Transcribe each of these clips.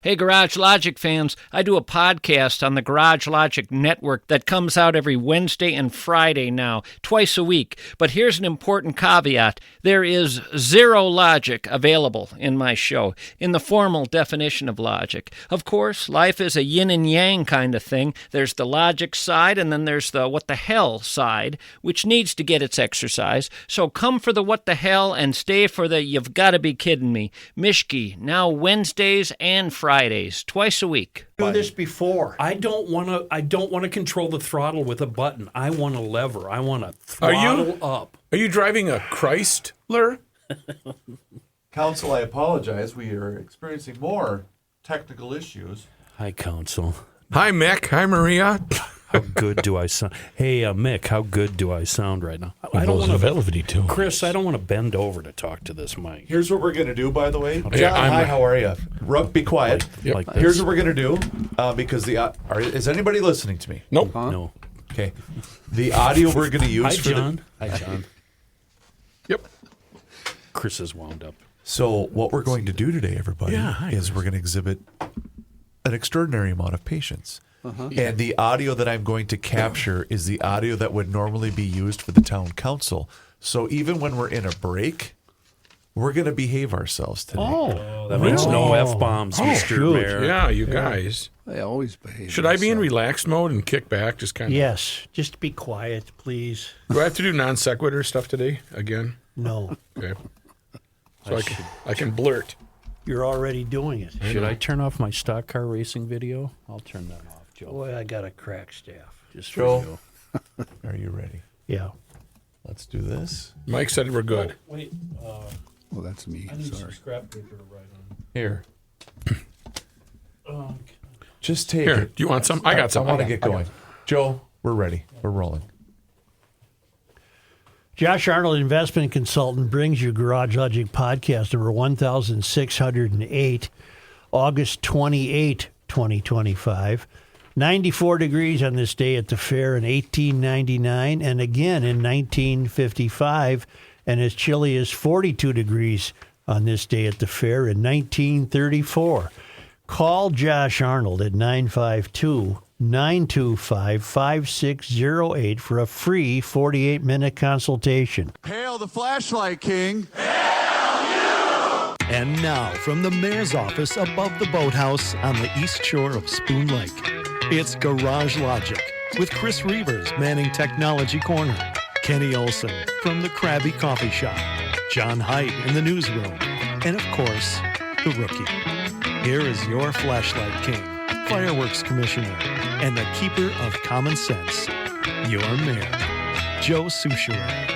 Hey, Garage Logic fans, I do a podcast on the Garage Logic Network that comes out every Wednesday and Friday now, twice a week. But here's an important caveat. There is zero logic available in my show, in the formal definition of logic. Of course, life is a yin and yang kind of thing. There's the logic side, and then there's the what the hell side, which needs to get its exercise. So come for the what the hell and stay for the you've got to be kidding me. Mishki, now Wednesdays and Fridays, twice a week. Do this before. I don't want to control the throttle with a button. I want a lever. I want to throttle up. Are you driving a Chrysler? Council, I apologize. We are experiencing more technical issues. Hi, Council. Hi, Mick. Hi, Maria. How good do I sound? Hey, Mick, how good do I sound right now? I don't want to. Chris, I don't want to bend over to talk to this mic. Here's what we're going to do, by the way. Yeah, John, hi, how are you? Be quiet. Like this. Here's what we're going to do, because is anybody listening to me? Nope. No. Okay. The audio we're going to use Hi, for John. Hi, John. Yep. Chris is wound up. So what we're going to do today, everybody, hi. is we're going to exhibit an extraordinary amount of patience. And the audio that I'm going to capture is the audio that would normally be used for the town council. So even when we're in a break, we're going to behave ourselves today. Oh, that means no F-bombs, Mr. Mayor. Yeah, you guys. They always behave. Should I be in relaxed mode and kick back? Just kind of. Yes, just be quiet, please. Do I have to do non sequitur stuff today again? No, Okay. So I can blurt. you're already doing it. Should I turn off my stock car racing video? I'll turn that off, Joe. Boy, I got a crack staff. Just Joe. for you. Are you ready? Yeah. Let's do this. Mike said we're good. Wait, Well, that's me. I need some Sorry. scrap paper to write Here. on. Just take Here, it. do you want some? I got some. I want to get going. Joe, we're ready. We're rolling. Josh Arnold, investment consultant, brings you Garage Logic podcast number 1608, August 28, 2025. 94 degrees on this day at the fair in 1899 and again in 1955, and as chilly as 42 degrees on this day at the fair in 1934. Call Josh Arnold at 952-925-5608 for a free 48-minute consultation. Hail the flashlight king. And now, from the mayor's office above the boathouse on the east shore of Spoon Lake, it's Garage Logic with Chris Reavers manning Technology Corner, Kenny Olson from the Krabby Coffee Shop, John Heidt in the newsroom, and of course, the rookie. Here is your flashlight king, fireworks commissioner, and the keeper of common sense, your mayor, Joe Soucheray.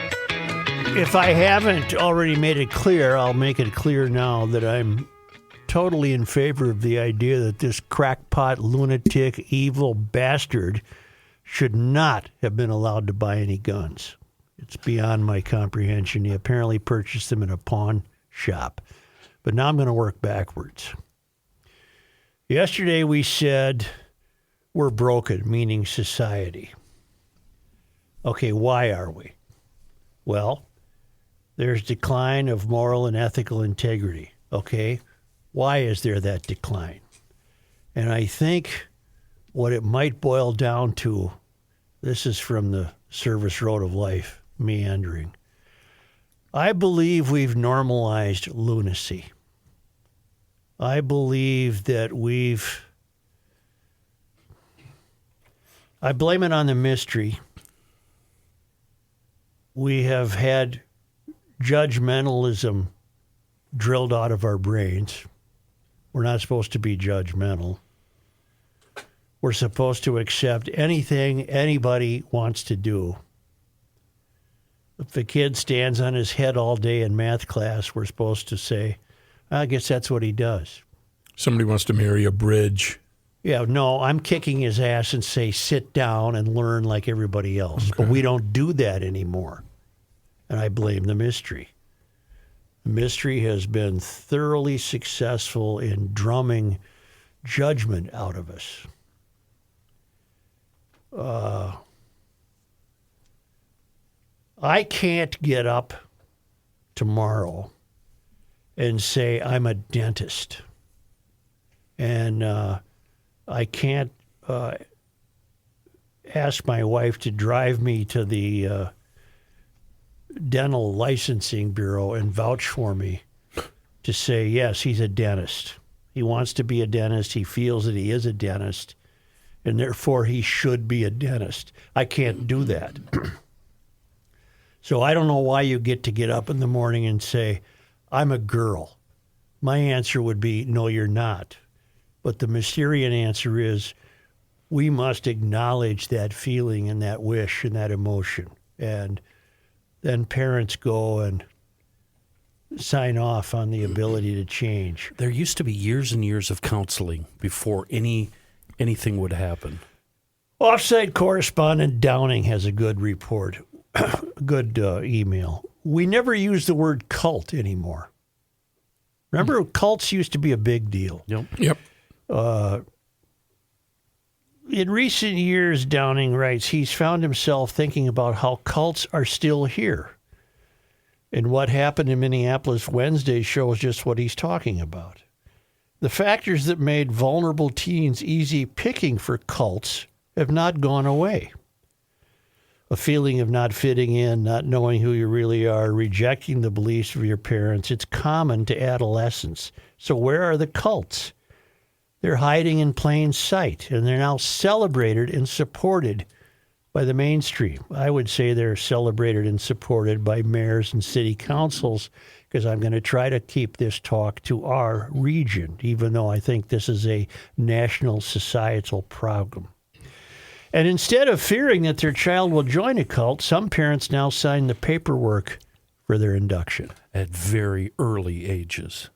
If I haven't already made it clear, I'll make it clear now that I'm totally in favor of the idea that this crackpot, lunatic, evil bastard should not have been allowed to buy any guns. It's beyond my comprehension. He apparently purchased them in a pawn shop. But now I'm going to work backwards. Yesterday we said we're broken, meaning society. Okay, why are we? Well, there's decline of moral and ethical integrity. Okay, why is there that decline? And I think what it might boil down to, this is from the Service Road of Life, meandering. I believe we've normalized lunacy. I believe that I blame it on the mystery. We have had judgmentalism drilled out of our brains. We're not supposed to be judgmental. We're supposed to accept anything anybody wants to do. If a kid stands on his head all day in math class, we're supposed to say, I guess that's what he does. Somebody wants to marry a bridge. Yeah, no, I'm kicking his ass and say, sit down and learn like everybody else. Okay. But we don't do that anymore. And I blame the mystery. The mystery has been thoroughly successful in drumming judgment out of us. I can't get up tomorrow and say I'm a dentist. And I can't ask my wife to drive me to the dental licensing bureau and vouch for me to say, yes, he's a dentist. He wants to be a dentist. He feels that he is a dentist, and therefore he should be a dentist. I can't do that. So I don't know why you get up in the morning and say, I'm a girl. My answer would be, no, you're not. But the Mysterian answer is, we must acknowledge that feeling and that wish and that emotion. And then parents go and sign off on the ability to change. There used to be years and years of counseling before anything would happen. Offsite correspondent Downing has a good report, good email. We never use the word cult anymore. Remember, cults used to be a big deal. Yep. In recent years, Downing writes, he's found himself thinking about how cults are still here. And what happened in Minneapolis Wednesday shows just what he's talking about. The factors that made vulnerable teens easy picking for cults have not gone away. A feeling of not fitting in, not knowing who you really are, rejecting the beliefs of your parents, it's common to adolescents. So where are the cults? They're hiding in plain sight, and they're now celebrated and supported by the mainstream. I would say they're celebrated and supported by mayors and city councils, because I'm going to try to keep this talk to our region, even though I think this is a national societal problem. And instead of fearing that their child will join a cult, some parents now sign the paperwork for their induction. At very early ages.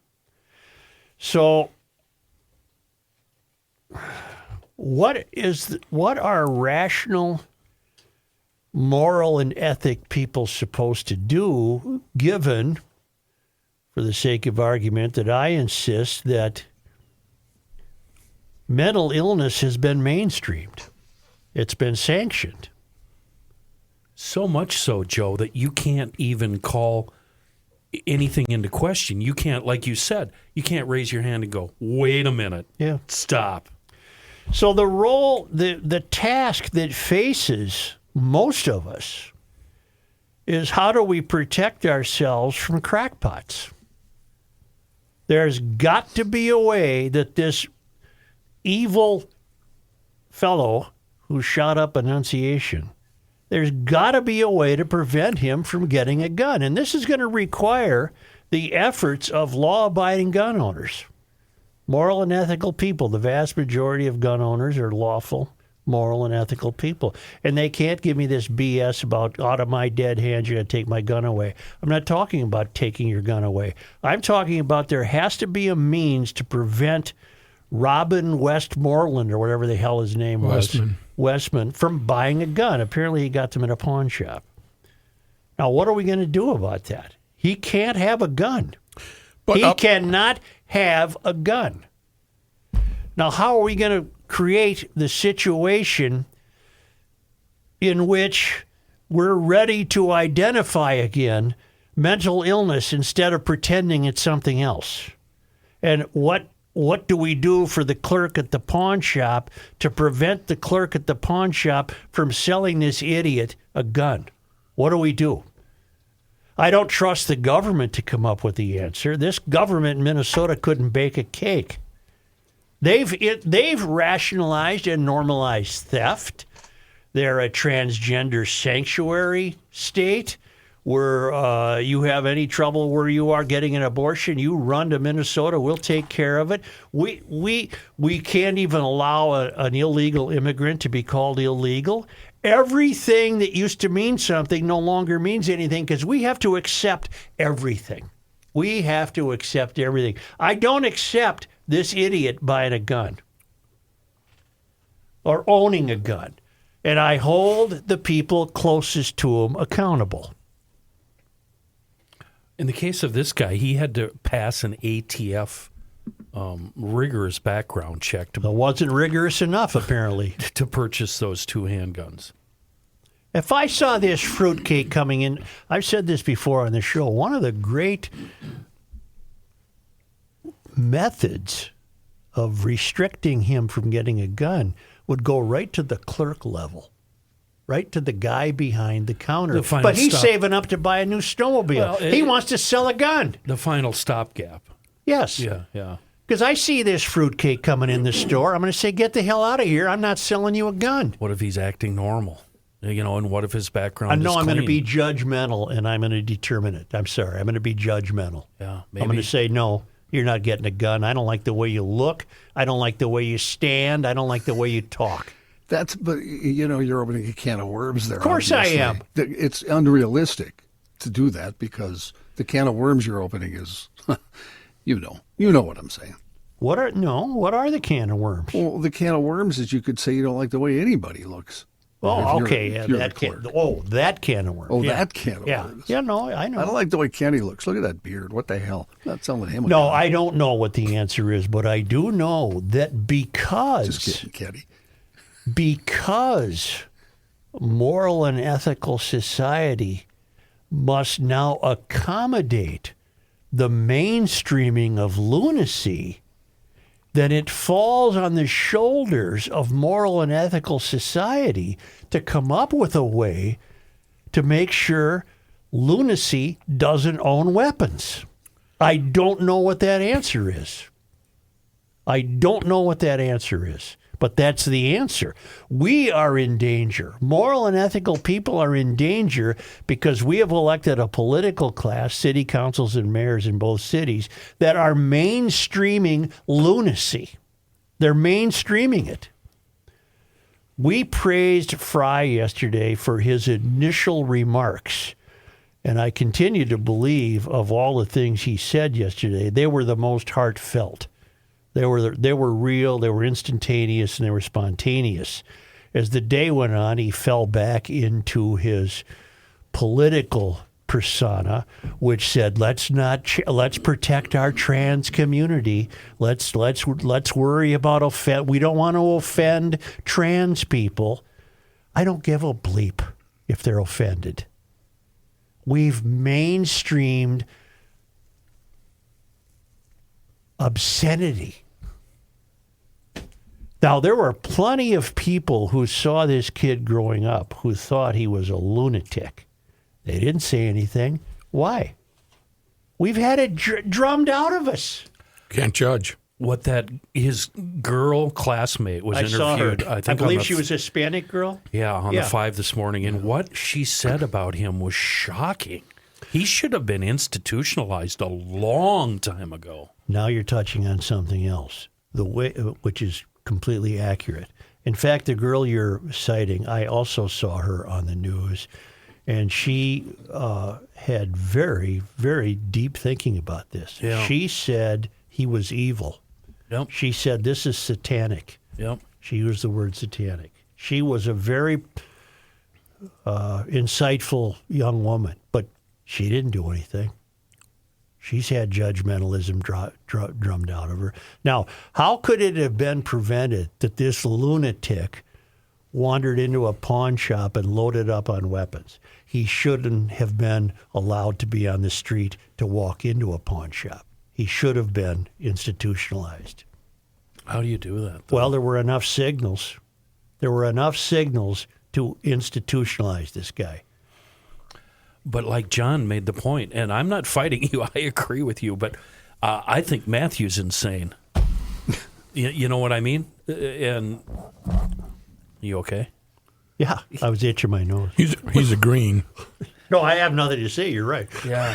So what are rational, moral, and ethic people supposed to do, given, for the sake of argument, that I insist that mental illness has been mainstreamed? It's been sanctioned. So much so, Joe, that you can't even call anything into question. You can't, like you said, you can't raise your hand and go, wait a minute. Yeah. Stop. So the role, the task that faces most of us is, how do we protect ourselves from crackpots? There's got to be a way that this evil fellow who shot up Annunciation, there's got to be a way to prevent him from getting a gun. And this is going to require the efforts of law-abiding gun owners, moral and ethical people. The vast majority of gun owners are lawful, moral, and ethical people. And they can't give me this BS about, out of my dead hands, you're going to take my gun away. I'm not talking about taking your gun away. I'm talking about there has to be a means to prevent Robin Westmoreland, or whatever the hell his name was, Westman, from buying a gun. Apparently he got them in a pawn shop. Now, what are we going to do about that? He can't have a gun. But he cannot have a gun. Now, how are we going to create the situation in which we're ready to identify again mental illness instead of pretending it's something else? And what do we do for the clerk at the pawn shop to prevent the clerk at the pawn shop from selling this idiot a gun? What do we do? I don't trust the government to come up with the answer. This government in Minnesota couldn't bake a cake. They've rationalized and normalized theft. They're a transgender sanctuary state. Where you have any trouble where you are getting an abortion, you run to Minnesota. We'll take care of it. We can't even allow an illegal immigrant to be called illegal. Everything that used to mean something no longer means anything, because we have to accept everything. We have to accept everything. I don't accept this idiot buying a gun or owning a gun, and I hold the people closest to him accountable. In the case of this guy, he had to pass an ATF rigorous background check It wasn't rigorous enough, apparently, to purchase those two handguns. If I saw this fruitcake coming in, I've said this before on the show, one of the great methods of restricting him from getting a gun would go right to the clerk level, right to the guy behind the counter. The final But he's stop. saving up to buy a new snowmobile. Well, He wants to sell a gun. The final stopgap. Yes. Yeah. Because I see this fruitcake coming in the store. I'm going to say, get the hell out of here. I'm not selling you a gun. What if he's acting normal? And what if his background No, is I'm going to clean? be judgmental, and I'm going to determine it. I'm sorry. I'm going to be judgmental. Yeah, I'm going to say, no, you're not getting a gun. I don't like the way you look. I don't like the way you stand. I don't like the way you talk. But you're opening a can of worms there. Of course I am. It's unrealistic to do that because the can of worms you're opening is, you know what I'm saying. What are the can of worms? Well, the can of worms is you could say you don't like the way anybody looks. Oh, If okay. if Yeah, you're that the can. clerk. Oh, that can of worms. Oh, yeah. that can of yeah. worms. Yeah, no, I know. I don't like the way Kenny looks. Look at that beard. What the hell? I'm not selling him a No, gun. I don't know what the answer is, but I do know that Just kidding, Kenny. because moral and ethical society must now accommodate the mainstreaming of lunacy, then it falls on the shoulders of moral and ethical society to come up with a way to make sure lunacy doesn't own weapons. I don't know what that answer is. But that's the answer. We are in danger. Moral and ethical people are in danger because we have elected a political class, city councils and mayors in both cities, that are mainstreaming lunacy. They're mainstreaming it. We praised Fry yesterday for his initial remarks, and I continue to believe of all the things he said yesterday, they were the most heartfelt. They were real, they were instantaneous, and they were spontaneous. As the day went on, he fell back into his political persona, which said, "Let's protect our trans community. Let's worry about we don't want to offend trans people." I don't give a bleep if they're offended. We've mainstreamed obscenity. Now, there were plenty of people who saw this kid growing up who thought he was a lunatic. They didn't say anything. Why? We've had it drummed out of us. Can't judge. What his girl classmate was interviewed. I think believe she was a Hispanic girl. Yeah, on the 5 this morning. And what she said about him was shocking. He should have been institutionalized a long time ago. Now you're touching on something else, which is completely accurate. In fact, the girl you're citing, I also saw her on the news, and she had very, very deep thinking about this. Yeah. She said he was evil. Yep. She said this is satanic. Yep. She used the word satanic. She was a very insightful young woman, but she didn't do anything. She's had judgmentalism drummed out of her. Now, how could it have been prevented that this lunatic wandered into a pawn shop and loaded up on weapons? He shouldn't have been allowed to be on the street to walk into a pawn shop. He should have been institutionalized. How do you do that, though? Well, there were enough signals. There were enough signals to institutionalize this guy. But like John made the point, and I'm not fighting you, I agree with you, but I think Matthew's insane. You know what I mean? And you okay? Yeah, I was itching my nose. He's agreeing. No, I have nothing to say. You're right. Yeah.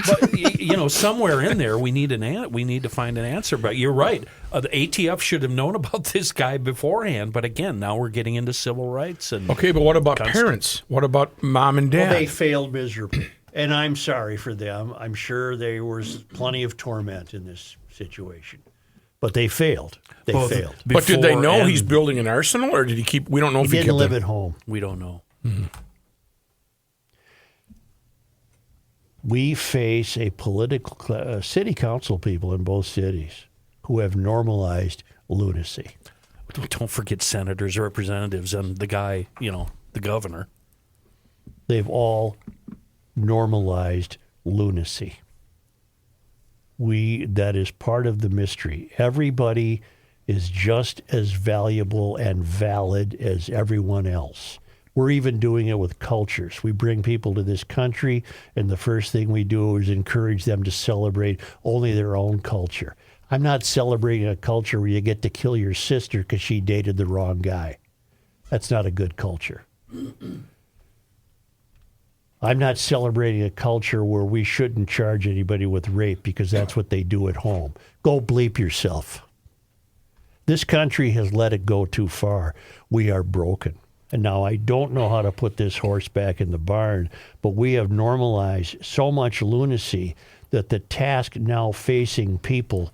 But somewhere in there, we need to find an answer. But you're right. The ATF should have known about this guy beforehand. But again, now we're getting into civil rights and Okay, but what about parents? What about mom and dad? Well, they failed miserably, and I'm sorry for them. I'm sure there was plenty of torment in this situation, but they failed. They failed. But did they before know and- he's building an arsenal, or did he keep? We don't know He if he didn't kept live them. at home. We don't know. We face a political city council people in both cities who have normalized lunacy. Don't forget senators, representatives, and the guy, the governor. They've all normalized lunacy. That is part of the mystery. Everybody is just as valuable and valid as everyone else. We're even doing it with cultures. We bring people to this country, and the first thing we do is encourage them to celebrate only their own culture. I'm not celebrating a culture where you get to kill your sister because she dated the wrong guy. That's not a good culture. I'm not celebrating a culture where we shouldn't charge anybody with rape because that's what they do at home. Go bleep yourself. This country has let it go too far. We are broken. And now I don't know how to put this horse back in the barn, but we have normalized so much lunacy that the task now facing people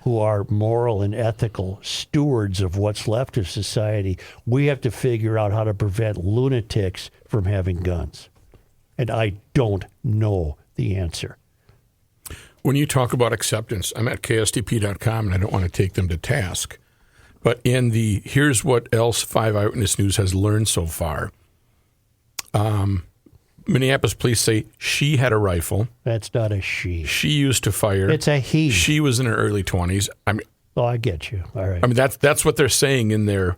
who are moral and ethical stewards of what's left of society, we have to figure out how to prevent lunatics from having guns. And I don't know the answer. When you talk about acceptance, I'm at KSTP.com, and I don't want to take them to task. But in the here's what else 5 Eyewitness News has learned so far, Minneapolis police say she had a rifle. That's not a she. She used to fire. It's a he. She was in her early 20s. I mean, oh, I get you. All right. I mean that's what they're saying in there.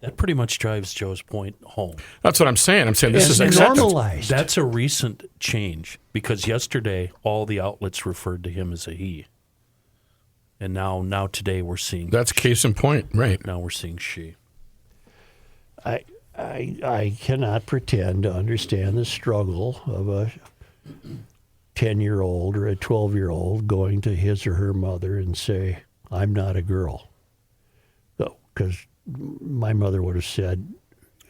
That pretty much drives Joe's point home. That's what I'm saying. I'm saying this is It's acceptance. normalized. That's a recent change because yesterday all the outlets referred to him as a he. And now today we're seeing That's case in point, right? Now we're seeing she. I cannot pretend to understand the struggle of a 10-year-old or a 12-year-old going to his or her mother and say, I'm not a girl. Because my mother would have said,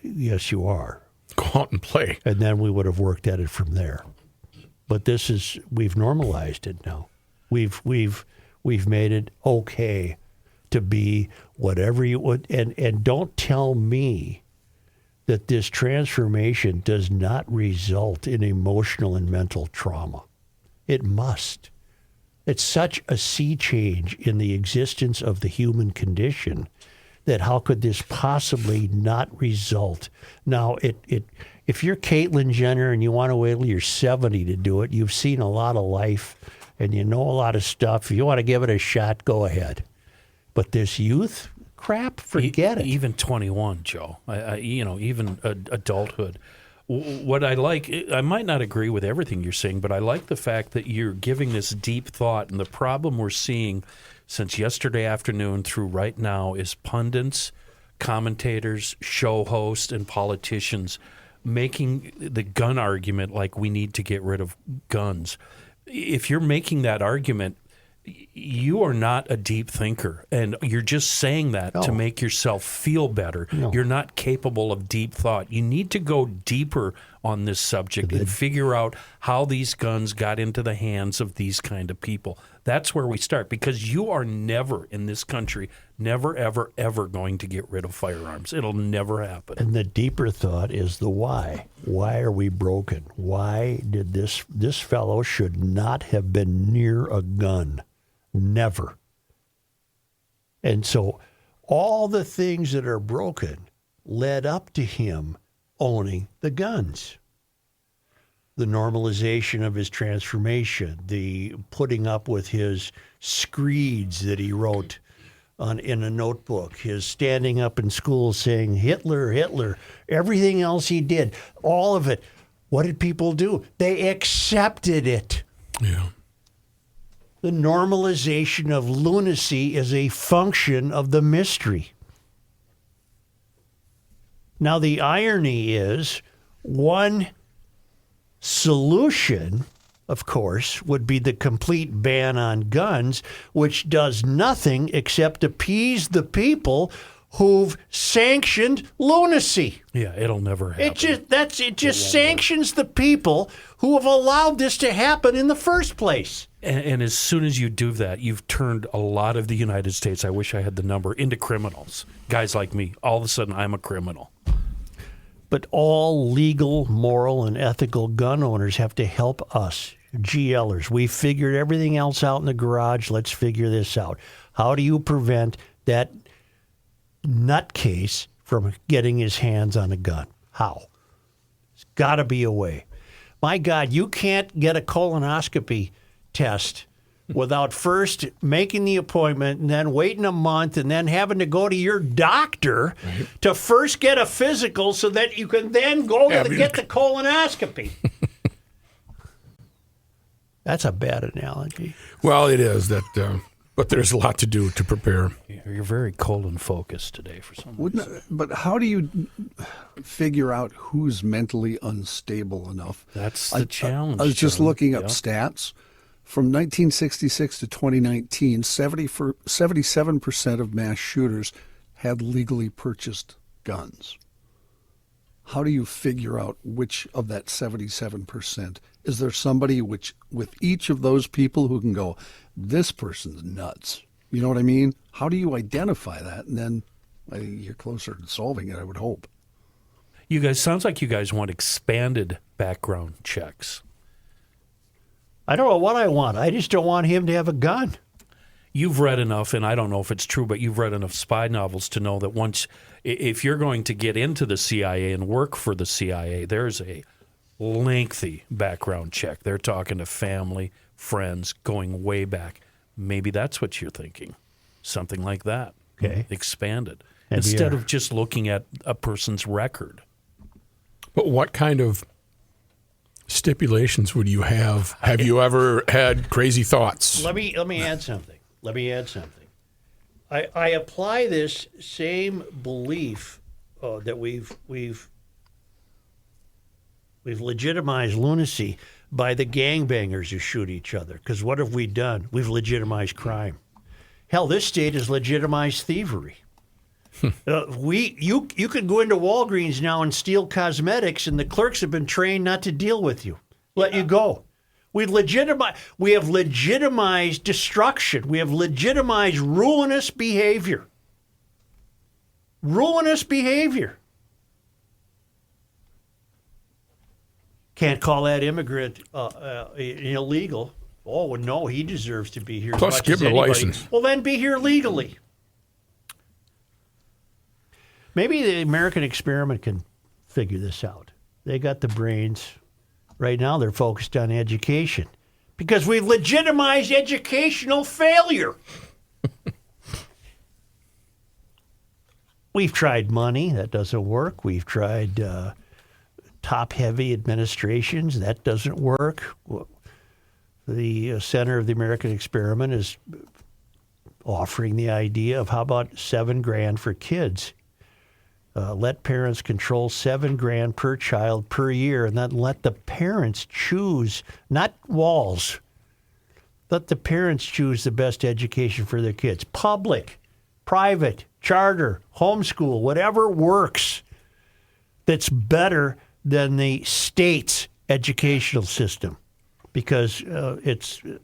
yes, you are. Go out and play. And then we would have worked at it from there. But we've normalized it now. We've made it okay to be whatever you would. And don't tell me that this transformation does not result in emotional and mental trauma. It must. It's such a sea change in the existence of the human condition that how could this possibly not result? Now, if you're Caitlyn Jenner and you want to wait till you're 70 to do it, you've seen a lot of life and you know a lot of stuff. If you want to give it a shot, go ahead. But this youth crap, forget it. Even 21, Joe. Even adulthood. What I like, I might not agree with everything you're saying, but I like the fact that you're giving this deep thought. And the problem we're seeing since yesterday afternoon through right now is pundits, commentators, show hosts, and politicians making the gun argument like we need to get rid of guns. If you're making that argument, you are not a deep thinker, and you're just saying that to make yourself feel better. No. You're not capable of deep thought. You need to go deeper on this subject and figure out how these guns got into the hands of these kind of people. That's where we start, because you are never in this country, never, ever, ever going to get rid of firearms. It'll never happen. And the deeper thought is the why. Why are we broken? Why did this fellow should not have been near a gun? Never. And so all the things that are broken led up to him owning the guns. The normalization of his transformation, the putting up with his screeds that he wrote in a notebook, his standing up in school saying, Hitler, Hitler, everything else he did, all of it. What did people do? They accepted it. Yeah. The normalization of lunacy is a function of the mystery. Now, the irony is one solution, of course, would be the complete ban on guns, which does nothing except appease the people who've sanctioned lunacy. Yeah, it'll never happen. It just sanctions the people who have allowed this to happen in the first place. And as soon as you do that, you've turned a lot of the United States, I wish I had the number, into criminals. Guys like me, all of a sudden I'm a criminal. But all legal, moral, and ethical gun owners have to help us, GLers. We figured everything else out in the garage. Let's figure this out. How do you prevent that nutcase from getting his hands on a gun? How? There's got to be a way. My God, you can't get a colonoscopy test without first making the appointment and then waiting a month and then having to go to your doctor to first get a physical so that you can then go to get the colonoscopy. That's a bad analogy. Well, it is that, but there's a lot to do to prepare. You're very colon focused today for some reason. But how do you figure out who's mentally unstable enough? That's the challenge. I was just John. looking up Yep. stats. From 1966 to 2019, 77% of mass shooters had legally purchased guns. How do you figure out which of that 77%? Is there somebody with each of those people who can go, this person's nuts? You know what I mean? How do you identify that? And then you're closer to solving it, I would hope. You guys, sounds like you guys want expanded background checks. I don't know what I want. I just don't want him to have a gun. You've read enough, and I don't know if it's true, but you've read enough spy novels to know that if you're going to get into the CIA and work for the CIA, there's a lengthy background check. They're talking to family, friends, going way back. Maybe that's what you're thinking. Something like that. Okay. Expanded. And Instead of just looking at a person's record. But what kind of stipulations would you have? Have you ever had crazy thoughts? Let me add something. I apply this same belief that we've legitimized lunacy by the gangbangers who shoot each other. Because what have we done? We've legitimized crime. Hell, this state has legitimized thievery. You can go into Walgreens now and steal cosmetics, and the clerks have been trained not to deal with you. Let you go. We have legitimized destruction. We have legitimized ruinous behavior. Ruinous behavior. Can't call that immigrant illegal. Oh, well, no, he deserves to be here. Plus, as much give as him a anybody. license. Well, then be here legally. Maybe the American experiment can figure this out. They got the brains. Right now, they're focused on education because we've legitimized educational failure. We've tried money. That doesn't work. We've tried top-heavy administrations. That doesn't work. The center of the American experiment is offering the idea of how about $7,000 for kids. Let parents control $7,000 per child per year, and then let the parents choose, not walls. Let the parents choose the best education for their kids. Public, private, charter, homeschool, whatever works that's better than the state's educational system. Because you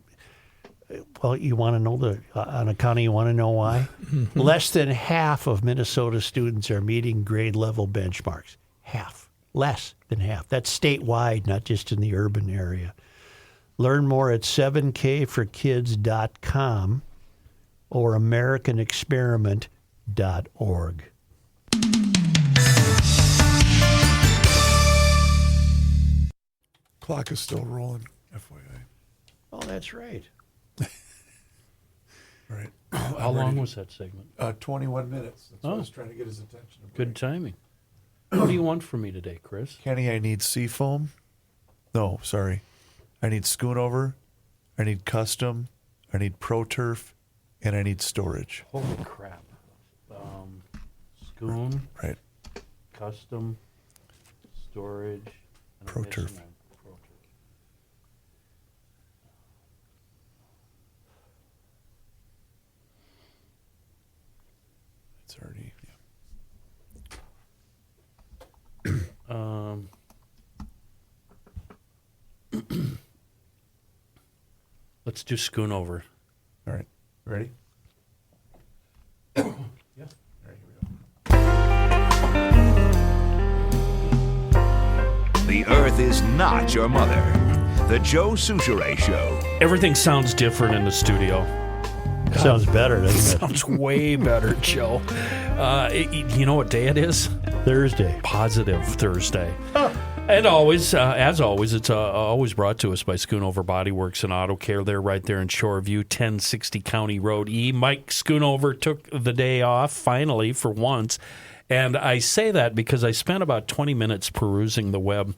want to know on a county, you want to know why? Mm-hmm. Less than half of Minnesota students are meeting grade level benchmarks. Half. Less than half. That's statewide, not just in the urban area. Learn more at 7kforkids.com or americanexperiment.org. Clock is still rolling, FYI. Oh, that's right. Right. How long was that segment? 21 minutes. That's what I was trying to get his attention. Good timing. What do you want from me today, Chris? Kenny, I need Seafoam. No, sorry. I need Schoonover. I need Custom. I need Pro Turf. And I need storage. Holy crap. Schoon, Right. Custom, storage, and Pro I'm missing Turf. one. Pro Turf. It's already, Let's do Schoonover. All right. Ready? Yeah. All right, here we go. The Earth is not your mother. The Joe Souchere Show. Everything sounds different in the studio. Sounds better, doesn't it? Sounds way better, Joe. You know what day it is? Thursday. Positive Thursday. And always, as always, it's always brought to us by Schoonover Body Works and Auto Care. They're right there in Shoreview, 1060 County Road E. Mike Schoonover took the day off, finally, for once. And I say that because I spent about 20 minutes perusing the web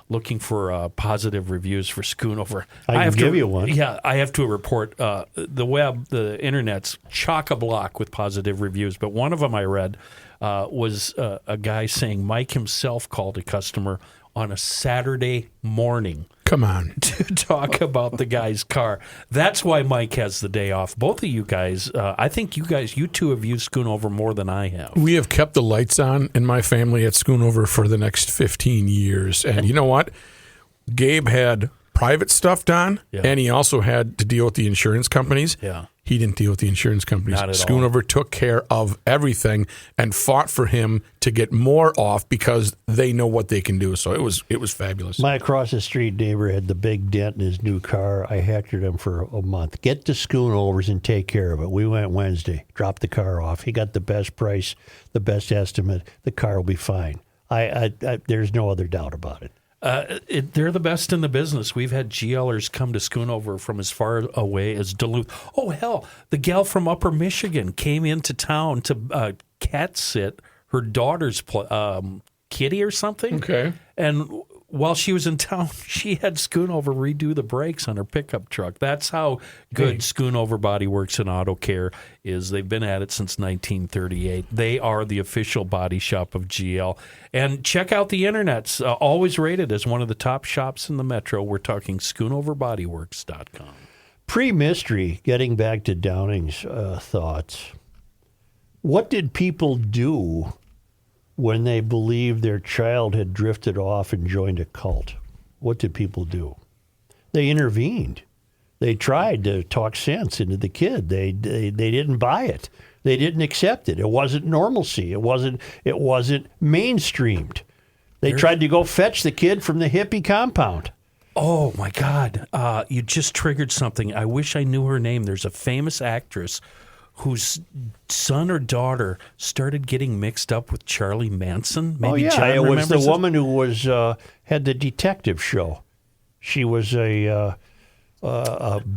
looking for positive reviews for Schoonover. I can give you one. Yeah, I have to report the web, the internet's chock-a-block with positive reviews. But one of them I read was a guy saying Mike himself called a customer on a Saturday morning. Come on. To talk about the guy's car. That's why Mike has the day off. Both of you guys, I think you two have used Schoonover more than I have. We have kept the lights on in my family at Schoonover for the next 15 years. And you know what? Gabe had private stuff done, and he also had to deal with the insurance companies. Yeah. He didn't deal with the insurance companies. Not at all. Schoonover took care of everything and fought for him to get more off because they know what they can do. So it was fabulous. My across the street neighbor had the big dent in his new car. I hectored him for a month. Get to Schoonovers and take care of it. We went Wednesday, dropped the car off. He got the best price, the best estimate. The car will be fine. There's no other doubt about it. They're the best in the business. We've had GLers come to Schoonover from as far away as Duluth. Oh, hell, the gal from Upper Michigan came into town to cat sit her daughter's kitty or something. Okay. And while she was in town, she had Schoonover redo the brakes on her pickup truck. That's how good Schoonover Body Works and Auto Care is. They've been at it since 1938. They are the official body shop of GL. And check out the internets. Always rated as one of the top shops in the metro. We're talking SchoonoverBodyWorks.com. Pre-mystery, getting back to Downing's thoughts, what did people do when they believed their child had drifted off and joined a cult? What did people do? They intervened. They tried to talk sense into the kid. They didn't buy it. They didn't accept it. It wasn't normalcy. It wasn't mainstreamed. They tried to go fetch the kid from the hippie compound. Oh, my God. You just triggered something. I wish I knew her name. There's a famous actress whose son or daughter started getting mixed up with Charlie Manson. Maybe John it was the remembers woman who was had the detective show. She was a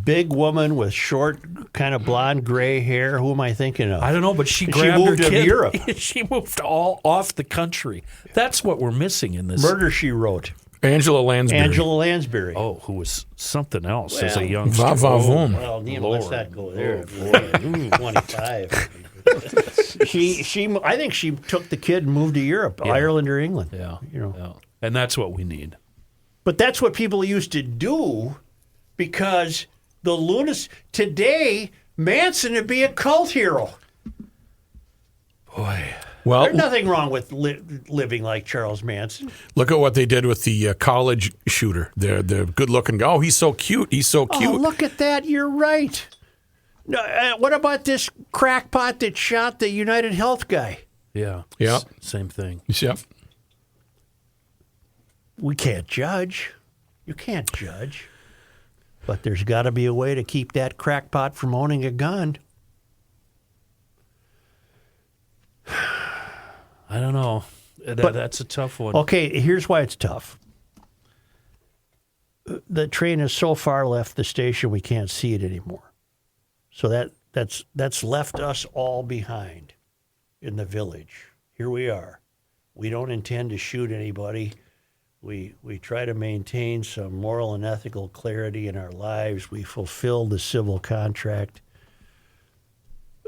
big woman with short, kind of blonde, gray hair. Who am I thinking of? I don't know, but she grabbed moved her kid. to Europe. She moved all off the country. That's what we're missing in this. Murder, She Wrote. Angela Lansbury. Oh, who was something else as a young Va va voom. Well, let's not go there. 25. I think she took the kid and moved to Europe, Ireland or England. Yeah, yeah. And that's what we need. But that's what people used to do because the lunacy. Today, Manson would be a cult hero. Boy. Well, There's nothing wrong with living like Charles Manson. look at what they did with the college shooter. The good-looking guy. Oh, he's so cute. He's so cute. Oh, look at that. You're right. No, what about this crackpot that shot the United Health guy? Yeah. Yeah. Same thing. Yep. We can't judge. You can't judge. But there's got to be a way to keep that crackpot from owning a gun. I don't know. That's a tough one. Okay, here's why it's tough. The train has so far left the station we can't see it anymore. So that's left us all behind in the village. Here we are. We don't intend to shoot anybody. We try to maintain some moral and ethical clarity in our lives. We fulfill the civil contract.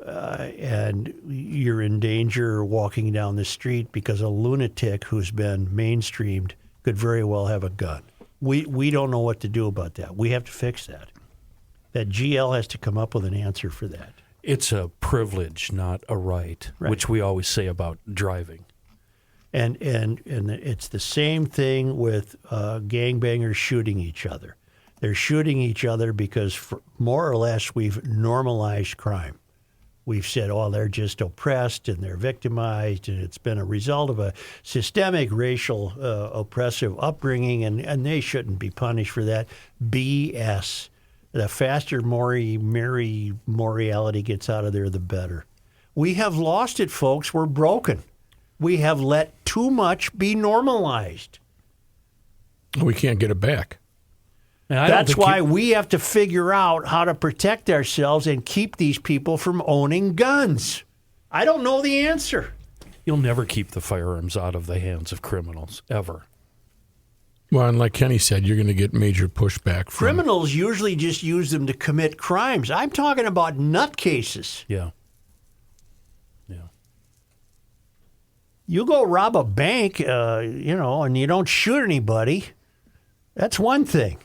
And you're in danger walking down the street because a lunatic who's been mainstreamed could very well have a gun. We don't know what to do about that. We have to fix that. That GL has to come up with an answer for that. It's a privilege, not a right, which we always say about driving. And it's the same thing with gangbangers shooting each other. They're shooting each other because more or less we've normalized crime. We've said, oh, they're just oppressed and they're victimized, and it's been a result of a systemic racial oppressive upbringing, and they shouldn't be punished for that. BS. The faster morality gets out of there, the better. We have lost it, folks. We're broken. We have let too much be normalized. We can't get it back. That's why we have to figure out how to protect ourselves and keep these people from owning guns. I don't know the answer. You'll never keep the firearms out of the hands of criminals, ever. Well, and like Kenny said, you're going to get major pushback from... Criminals usually just use them to commit crimes. I'm talking about nutcases. Yeah. You go rob a bank, and you don't shoot anybody, that's one thing.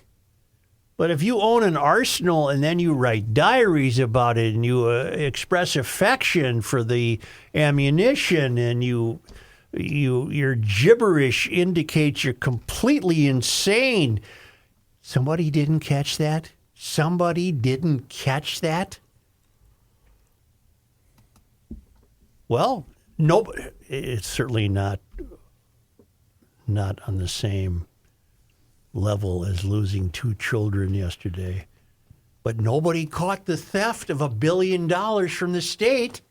But if you own an arsenal and then you write diaries about it and you express affection for the ammunition and your gibberish indicates you're completely insane, somebody didn't catch that? Somebody didn't catch that? Well, no, it's certainly not on the same level as losing 2 children yesterday. But nobody caught the theft of $1 billion from the state.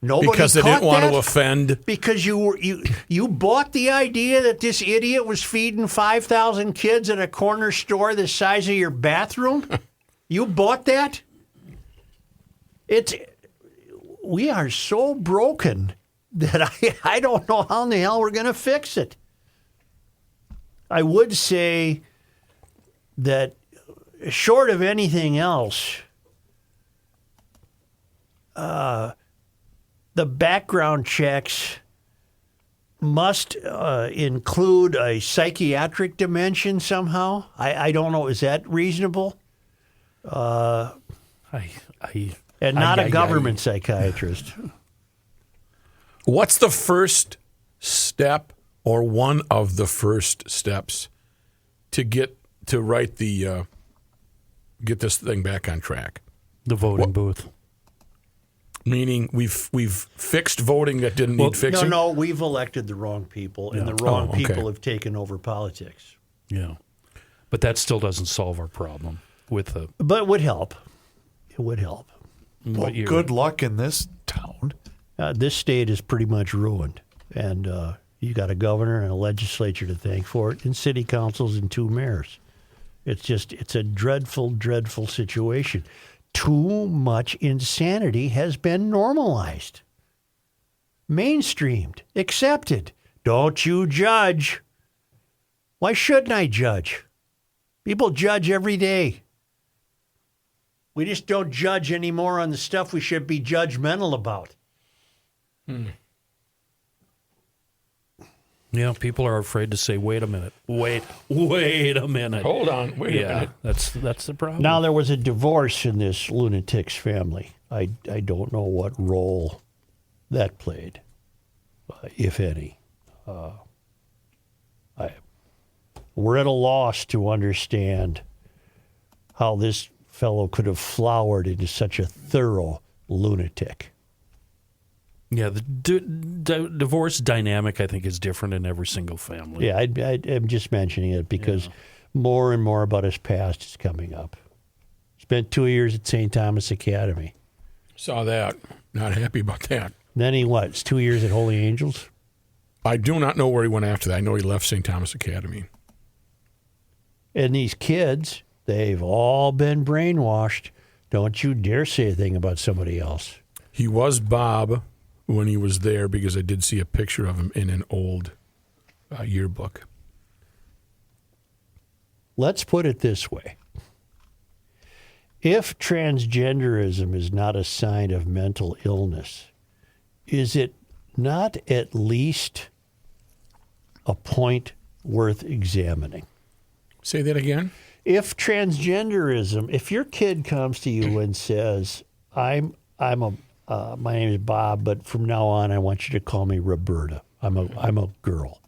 Nobody because they didn't want to offend. Because you bought the idea that this idiot was feeding 5,000 kids at a corner store the size of your bathroom. You bought that? We are so broken that I don't know how in the hell we're going to fix it. I would say that short of anything else, the background checks must include a psychiatric dimension somehow. I don't know. Is that reasonable? And not a government psychiatrist. What's the first step or one of the first steps to get this thing back on track? The voting booth. Meaning we've fixed voting that didn't need fixing? No, we've elected the wrong people, and the wrong people have taken over politics. Yeah. But that still doesn't solve our problem with the... But it would help. It would help. Well, good luck in this town. This state is pretty much ruined, and you got a governor and a legislature to thank for it, and city councils and 2 mayors. It's a dreadful, dreadful situation. Too much insanity has been normalized, mainstreamed, accepted. Don't you judge. Why shouldn't I judge? People judge every day. We just don't judge anymore on the stuff we should be judgmental about. Yeah, people are afraid to say, wait a minute. Wait a minute. Hold on, wait a minute. That's the problem. Now, there was a divorce in this lunatic's family. I don't know what role that played, if any. We're at a loss to understand how this fellow could have flowered into such a thorough lunatic. Yeah, the divorce dynamic, I think, is different in every single family. Yeah, I'm just mentioning it because more and more about his past is coming up. Spent 2 years at St. Thomas Academy. Saw that. Not happy about that. Then he it's 2 years at Holy Angels? I do not know where he went after that. I know he left St. Thomas Academy. And these kids, they've all been brainwashed. Don't you dare say a thing about somebody else. He was Bob when he was there because I did see a picture of him in an old yearbook. Let's put it this way. If transgenderism is not a sign of mental illness, is it not at least a point worth examining? Say that again? If transgenderism, if your kid comes to you and says, my name is Bob, but from now on I want you to call me Roberta. I'm a girl.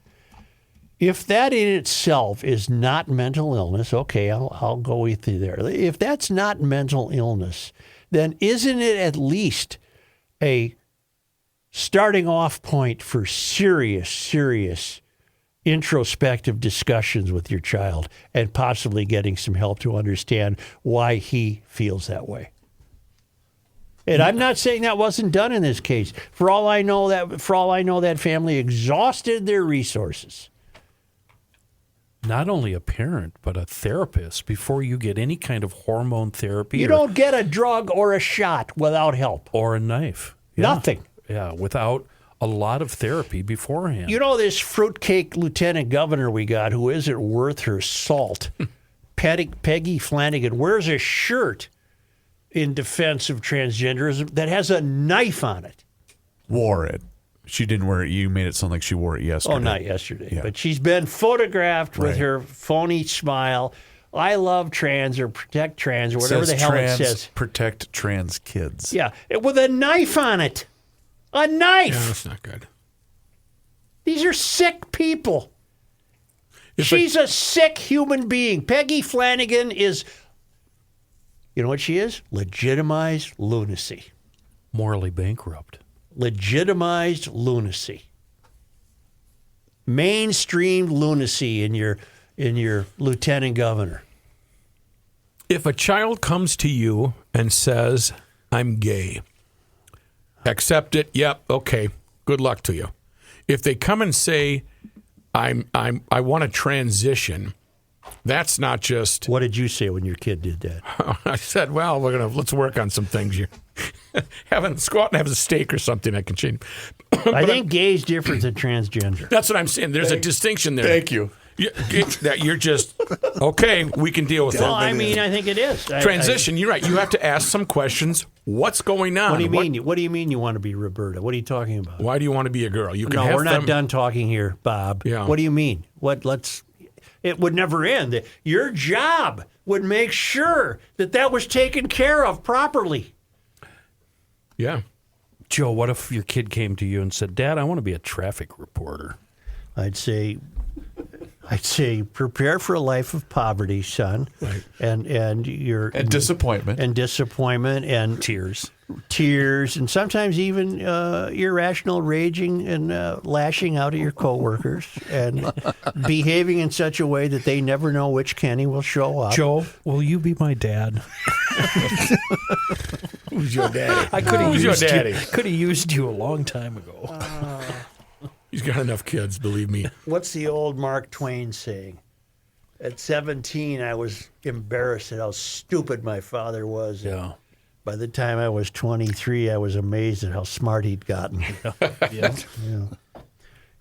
If that in itself is not mental illness, okay, I'll go with you there. If that's not mental illness, then isn't it at least a starting off point for serious introspective discussions with your child and possibly getting some help to understand why he feels that way? And I'm not saying that wasn't done in this case. For all I know, that family exhausted their resources. not only a parent, but a therapist before you get any kind of hormone therapy. You don't get a drug or a shot without help. Or a knife. Yeah. Nothing. Yeah, without a lot of therapy beforehand. You know this fruitcake lieutenant governor we got who isn't worth her salt, Peggy Flanagan, wears a shirt in defense of transgenderism that has a knife on it. Wore it. She didn't wear it. You made it sound like she wore it yesterday. Oh, not yesterday. Yeah. But she's been photographed with Right. her phony smile. I love trans or protect trans or whatever the hell trans, it says. Protect trans kids. Yeah, with a knife on it. A knife. Yeah, that's not good. These are sick people. If She's a sick human being. Peggy Flanagan is, you know what she is? Legitimized lunacy. Morally bankrupt. Legitimized lunacy. Mainstream lunacy in your lieutenant governor. If a child comes to you and says, "I'm gay," accept it. Yep. Okay. Good luck to you. If they come and say, I want to transition," that's not just. What did you say when your kid did that? I said, "Well, let's work on some things here. Let's go out and have a steak or something. I can change." I think gay is different than transgender. That's what I'm saying. There's a distinction there. Thank you. That you're just okay. We can deal with Well, that. I mean, I think it is. Transition. You're right. You have to ask some questions. What's going on? What do you mean? What do you mean you want to be Roberta? What are you talking about? Why do you want to be a girl? You can No, have we're them. not done talking here, Bob. Yeah. What do you mean? It would never end. Your job would make sure that was taken care of properly. Yeah. Joe, what if your kid came to you and said, "Dad, I want to be a traffic reporter"? I'd say prepare for a life of poverty, son. Right. And disappointment. And disappointment and Tears. and sometimes even irrational raging and lashing out at your coworkers and behaving in such a way that they never know which Kenny will show up. Joe, will you be my dad? Who's your daddy? I could have Who's your used daddy? you. Could have used you a long time ago. He's got enough kids, believe me. What's the old Mark Twain saying? At 17, I was embarrassed at how stupid my father was. Yeah. By the time I was 23, I was amazed at how smart he'd gotten. Yeah.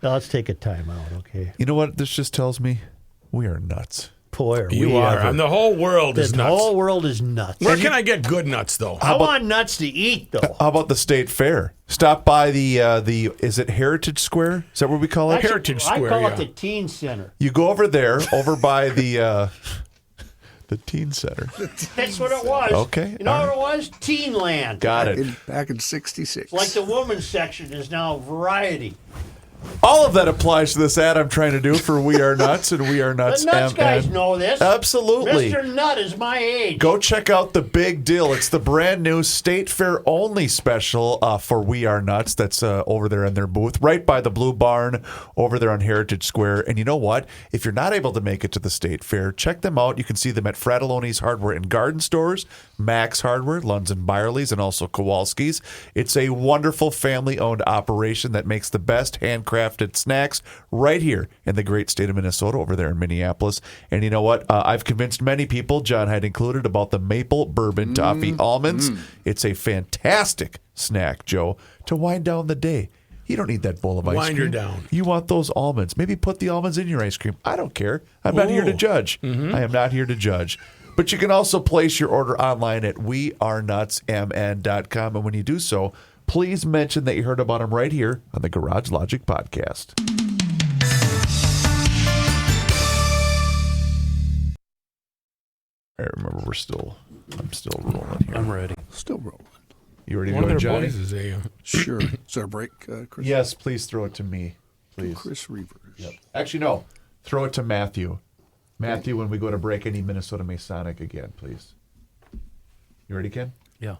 Now, let's take a time out, okay? You know what this just tells me? We are nuts. Boy, are You we are. ever. And the whole world is The nuts. whole world is nuts. Where can I get good nuts, though? I want nuts to eat, though. How about the state fair? Stop by the is it Heritage Square? Is that what we call it? Heritage Square, I call yeah. it the Teen Center. You go over there, over by the teen center. That's what it was. Okay, You know all what it was? Teen Land. Got it. Back in '66. Like the women's section is now Variety. All of that applies to this ad I'm trying to do for We Are Nuts and We Are Nuts. The Nuts MN. guys know this. Absolutely. Mr. Nut is my age. Go check out the big deal. It's the brand new State Fair only special for We Are Nuts that's over there in their booth, right by the Blue Barn over there on Heritage Square. And you know what? If you're not able to make it to the State Fair, check them out. You can see them at Fratelloni's Hardware and Garden Stores, Max Hardware, Lunds and Byerly's, and also Kowalski's. It's a wonderful family-owned operation that makes the best handcrafted snacks right here in the great state of Minnesota over there in Minneapolis. And you know what? I've convinced many people, John Heidt included, about the maple bourbon toffee almonds. It's a fantastic snack, Joe, to wind down the day. You don't need that bowl of ice Wind her cream. down. You want those almonds. Maybe put the almonds in your ice cream. I don't care. I'm not here to judge. I am not here to judge. But you can also place your order online at wearenutsmn.com. And when you do so, please mention that you heard about them right here on the Garage Logic Podcast. I remember I'm still rolling here. I'm ready. Still rolling. You ready to One of go, their Johnny? boys is a. Sure. Is there a break, Chris? Yes, please throw it to me. Please. Chris Reavers. Yep. Actually, no. Throw it to Matthew. Matthew, when we go to break, I need Minnesota Masonic again, please. You ready, Ken? Yeah.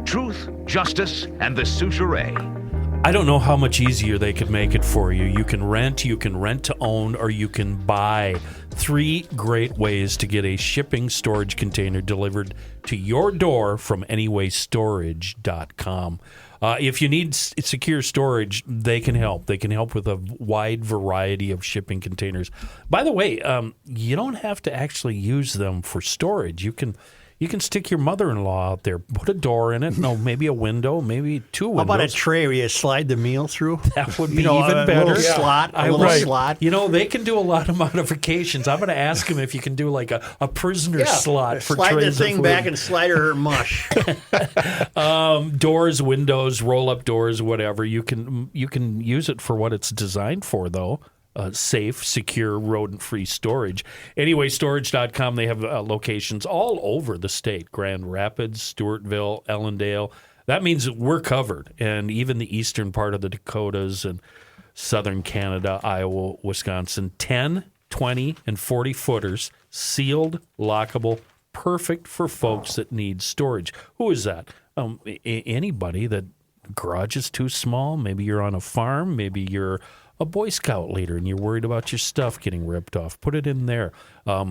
Truth, justice, and the suture. I don't know how much easier they could make it for you. You can rent to own, or you can buy. 3 great ways to get a shipping storage container delivered to your door from anywaystorage.com. If you need secure storage, they can help. They can help with a wide variety of shipping containers. By the way, you don't have to actually use them for storage. You can stick your mother-in-law out there, put a door in it, maybe a window, maybe 2 windows. How about a tray where you slide the meal through? That would be even better. Slot, a little slot. They can do a lot of modifications. I'm going to ask them if you can do like a prisoner slot for slide trays the thing of food. back and slide her mush. Doors, windows, roll-up doors, whatever. You can use it for what it's designed for, though. Safe, secure, rodent-free storage. Anywaystorage.com, they have locations all over the state. Grand Rapids, Stewartville, Ellendale. That means we're covered. And even the eastern part of the Dakotas and southern Canada, Iowa, Wisconsin. 10, 20, and 40 footers, sealed, lockable, perfect for folks that need storage. Who is that? Anybody that garage is too small. Maybe you're on a farm. Maybe you're a Boy Scout leader and you're worried about your stuff getting ripped off. Put it in there.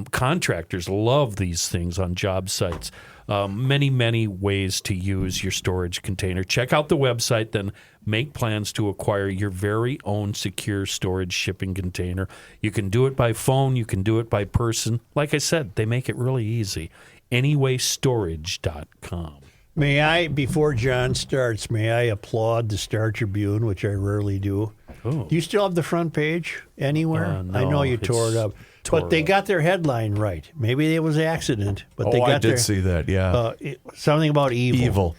Contractors love these things on job sites. Many, many ways to use your storage container. Check out the website, then make plans to acquire your very own secure storage shipping container. You can do it by phone. You can do it by person. Like I said, they make it really easy. Anywaystorage.com. May I, before John starts, applaud the Star Tribune, which I rarely do. Oh. Do you still have the front page anywhere? No, I know you tore it up. But they got their headline right. Maybe it was an accident, but they got I did see that, yeah. Something about evil. Evil.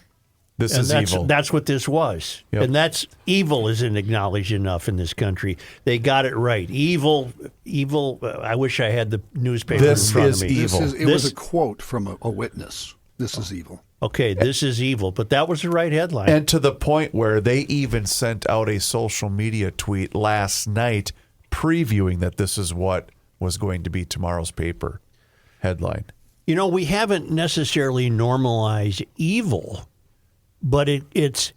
This is evil. That's what this was. Yep. And evil isn't acknowledged enough in this country. They got it right. Evil. I wish I had the newspaper in front of me. Evil. It was a quote from a witness. This is evil. Okay, this is evil, but that was the right headline. And to the point where they even sent out a social media tweet last night previewing that this is what was going to be tomorrow's paper headline. You know, we haven't necessarily normalized evil, but it's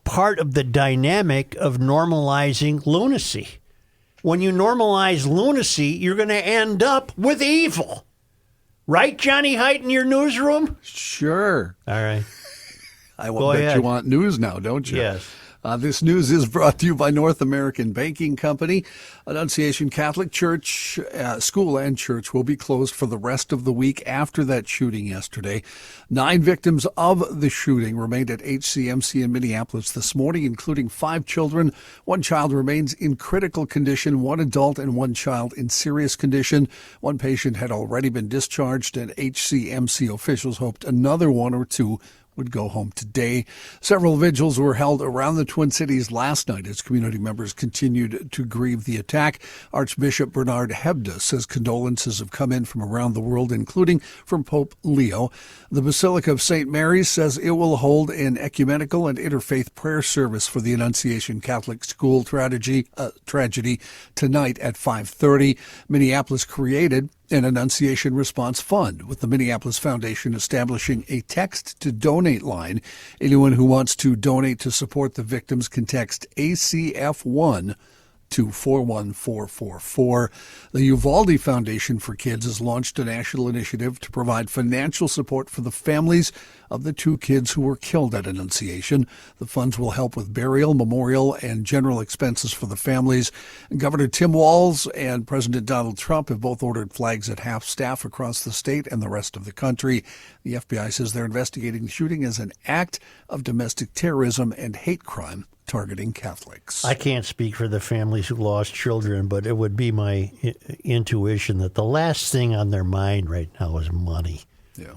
part of the dynamic of normalizing lunacy. When you normalize lunacy, you're going to end up with evil. Right, Johnny Heidt, in your newsroom? Sure. All right. I bet you want news now, don't you? Yes. This news is brought to you by North American Banking Company. Annunciation Catholic Church, school and church will be closed for the rest of the week after that shooting yesterday. 9 victims of the shooting remained at HCMC in Minneapolis this morning, including 5 children. 1 child remains in critical condition, 1 adult and 1 child in serious condition. 1 patient had already been discharged, and HCMC officials hoped another 1 or 2 would go home today. Several vigils were held around the Twin Cities last night as community members continued to grieve the attack. Archbishop Bernard Hebda says condolences have come in from around the world, including from Pope Leo. The Basilica of St. Mary's says it will hold an ecumenical and interfaith prayer service for the Annunciation Catholic School tragedy tonight at 5:30. Minneapolis created an Annunciation Response Fund, with the Minneapolis Foundation establishing a text-to-donate line. Anyone who wants to donate to support the victims can text ACF1 to 41444. The Uvalde Foundation for Kids has launched a national initiative to provide financial support for the families of the 2 kids who were killed at Annunciation. The funds will help with burial, memorial, and general expenses for the families. Governor Tim Walz and President Donald Trump have both ordered flags at half-staff across the state and the rest of the country. The FBI says they're investigating the shooting as an act of domestic terrorism and hate crime targeting Catholics. I can't speak for the families who lost children, but it would be my intuition that the last thing on their mind right now is money. Yeah.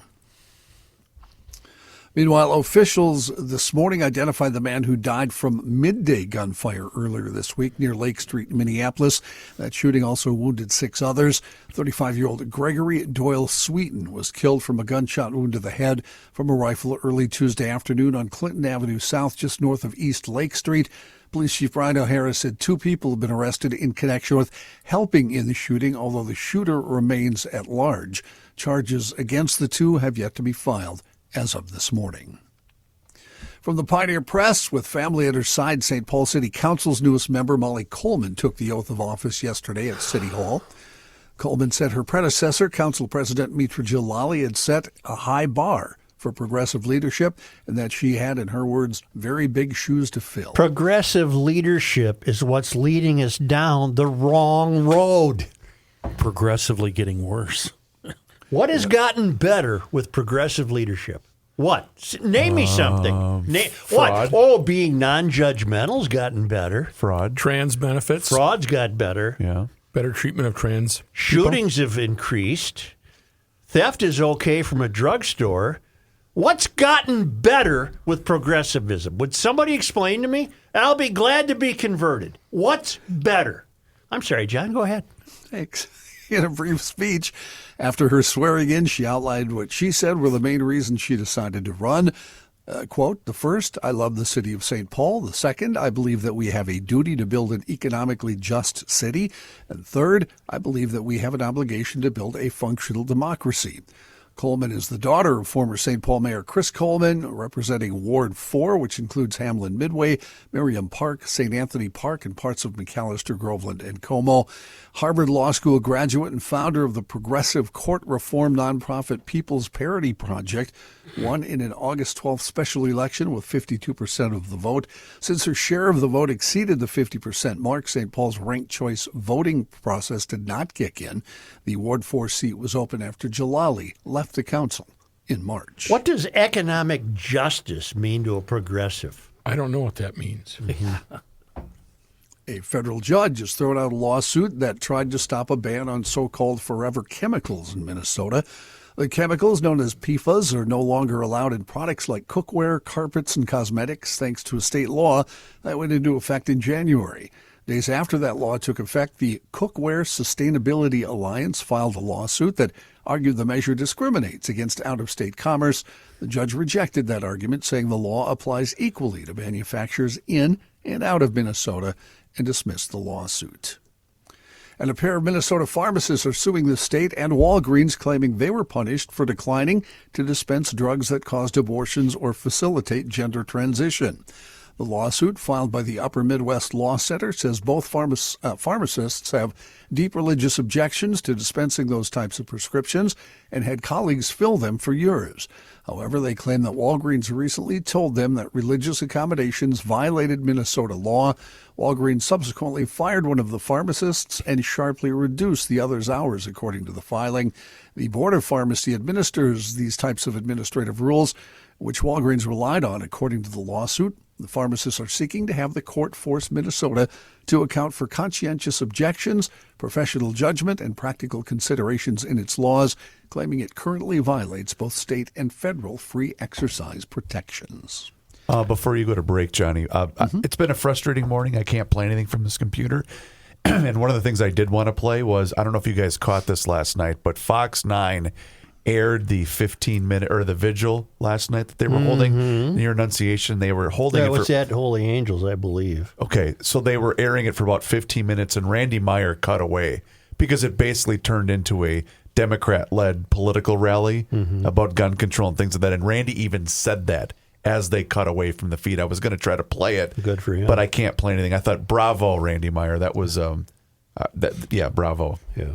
Meanwhile, officials this morning identified the man who died from midday gunfire earlier this week near Lake Street, Minneapolis. That shooting also wounded 6 others. 35-year-old Gregory Doyle Sweeten was killed from a gunshot wound to the head from a rifle early Tuesday afternoon on Clinton Avenue South, just north of East Lake Street. Police Chief Brian O'Hara said 2 people have been arrested in connection with helping in the shooting, although the shooter remains at large. Charges against the 2 have yet to be filed as of this morning. From the Pioneer Press, with family at her side, St. Paul City Council's newest member, Molly Coleman, took the oath of office yesterday at City Hall. Coleman said her predecessor, Council President Mitra Jalali, had set a high bar for progressive leadership and that she had, in her words, very big shoes to fill. Progressive leadership is what's leading us down the wrong road. Progressively getting worse. What has gotten better with progressive leadership? What? Name me something. What? Fraud. Oh, being non-judgmental's gotten better. Fraud. Trans benefits. Fraud's got better. Yeah. Better treatment of trans. Shootings have increased. Theft is okay from a drugstore. What's gotten better with progressivism? Would somebody explain to me? I'll be glad to be converted. What's better? I'm sorry, John, go ahead. Thanks. In a brief speech after her swearing in, she outlined what she said were the main reasons she decided to run. Quote, the first, I love the city of St. Paul. The second, I believe that we have a duty to build an economically just city. And third, I believe that we have an obligation to build a functional democracy. Coleman is the daughter of former St. Paul Mayor Chris Coleman, representing Ward 4, which includes Hamlin Midway, Merriam Park, St. Anthony Park, and parts of McAllister, Groveland, and Como. Harvard Law School graduate and founder of the progressive court reform nonprofit People's Parity Project, won in an August 12th special election with 52% of the vote. Since her share of the vote exceeded the 50% mark, St. Paul's ranked choice voting process did not kick in. The Ward 4 seat was open after Jalali left the council in March. What does economic justice mean to a progressive? I don't know what that means. A federal judge has thrown out a lawsuit that tried to stop a ban on so-called forever chemicals in Minnesota. The chemicals, known as PFAS, are no longer allowed in products like cookware, carpets, and cosmetics, thanks to a state law that went into effect in January. Days after that law took effect, the Cookware Sustainability Alliance filed a lawsuit that argued the measure discriminates against out-of-state commerce. The judge rejected that argument, saying the law applies equally to manufacturers in and out of Minnesota, and dismissed the lawsuit. And a pair of Minnesota pharmacists are suing the state and Walgreens, claiming they were punished for declining to dispense drugs that caused abortions or facilitate gender transition. The lawsuit, filed by the Upper Midwest Law Center, says both pharmacists have deep religious objections to dispensing those types of prescriptions and had colleagues fill them for years. However, they claim that Walgreens recently told them that religious accommodations violated Minnesota law. Walgreens subsequently fired one of the pharmacists and sharply reduced the other's hours, according to the filing. The Board of Pharmacy administers these types of administrative rules, which Walgreens relied on, according to the lawsuit. The pharmacists are seeking to have the court force Minnesota to account for conscientious objections, professional judgment, and practical considerations in its laws, claiming it currently violates both state and federal free exercise protections. Before you go to break, Johnny, it's been a frustrating morning. I can't play anything from this computer. And one of the things I did want to play was, I don't know if you guys caught this last night, but Fox 9 aired the 15-minute or the vigil last night that they were holding near Annunciation. They were holding That it was for at Holy Angels, I believe. Okay, so they were airing it for about 15 minutes, and Randy Meyer cut away because it basically turned into a Democrat-led political rally about gun control and things like that. And Randy even said that as they cut away from the feed. I was going to try to play it, Good for him. but I can't play anything. I thought, bravo, Randy Meyer. That was, bravo. Yeah.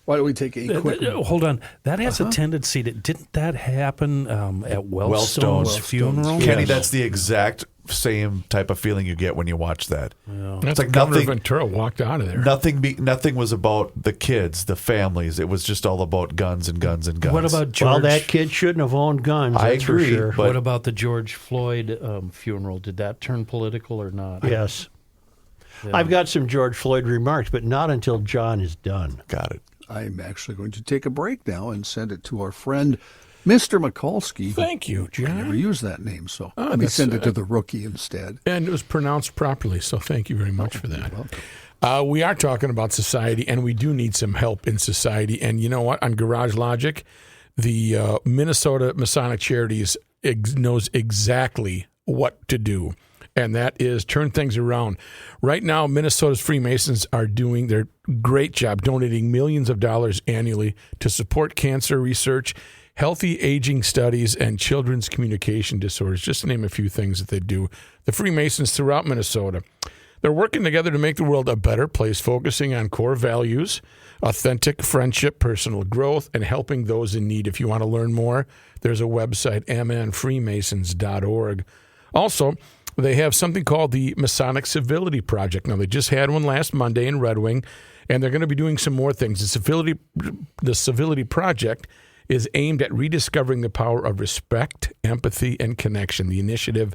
Why don't we take a quick... Hold on. That has a tendency to... Didn't that happen at Wellstone's funeral? Kenny, that's the exact same type of feeling you get when you watch that. That's like Governor Ventura walked out of there. Nothing was about the kids, the families. It was just all about guns and guns and guns. What about George? Well, that kid shouldn't have owned guns. I That's agree, For sure. but- What about the George Floyd funeral? Did that turn political or not? Yes. Yeah. I've got some George Floyd remarks, but not until John is done. Got it. I'm actually going to take a break now and send it to our friend, Mr. Mikulski. Thank you, I never John. use that name, so let me that's, send it to the rookie instead. And it was pronounced properly, so thank you very much for that. We are talking about society, and we do need some help in society. And you know what? On Garage Logic, the Minnesota Masonic Charities knows exactly what to do, and that is turn things around. Right now, Minnesota's Freemasons are doing their great job donating millions of dollars annually to support cancer research, healthy aging studies, and children's communication disorders, just to name a few things that they do. The Freemasons throughout Minnesota. They're working together to make the world a better place, focusing on core values, authentic friendship, personal growth, and helping those in need. If you want to learn more, there's a website, mnfreemasons.org. Also, they have something called the Masonic Civility Project. Now, they just had one last Monday in Red Wing, and they're going to be doing some more things. The Civility Project is aimed at rediscovering the power of respect, empathy, and connection. The initiative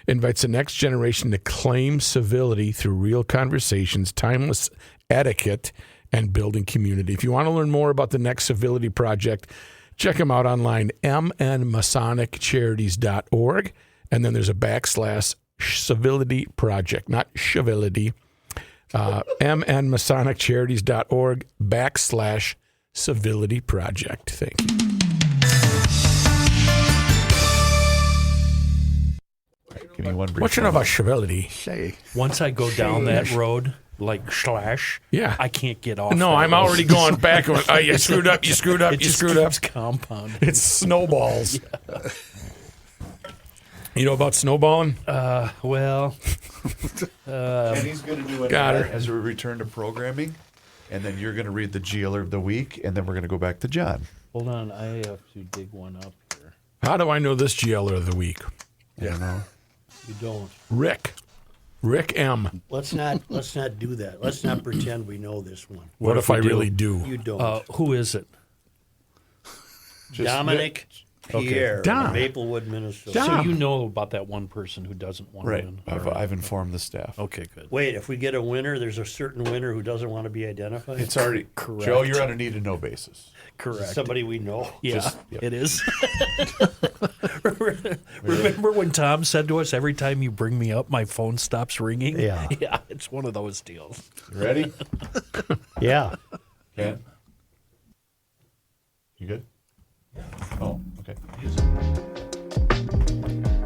invites the next generation to claim civility through real conversations, timeless etiquette, and building community. If you want to learn more about the next Civility Project, check them out online, mnmasoniccharities.org, and then there's a / Civility Project, not civility, mnmasoniccharities.org / Civility Project. Thank you. Give me one brief What you know about civility? Say, Once I go down that road, like slash, Yeah. I can't get off. No, that I'm road. already going back. Oh, you screwed up. You screwed up. It You just screwed up. keeps compounding. It's snowballs. You know about snowballing? Well, Kenny's going to do it Got her. as we return to programming, and then you're going to read the GLer of the week, and then we're going to go back to John. hold on. I have to dig one up here. How do I know this GLer of the week? I don't know. You don't. Rick M. Let's not do that. Let's not pretend we know this one. What if I really do? You don't. Who is it? Dominic Pierre, Dom. Maplewood, Minnesota. Dom. So you know about that one person who doesn't want Right. to win. I've informed the staff. Okay, good. Wait, if we get a winner, there's a certain winner who doesn't want to be identified? It's already Correct. Joe, you're on a need to know basis. Correct. Somebody we know. Yeah, it is. Remember when Tom said to us, every time you bring me up, my phone stops ringing? Yeah. Yeah, it's one of those deals. You ready? Yeah. Ken? You good? Oh, okay.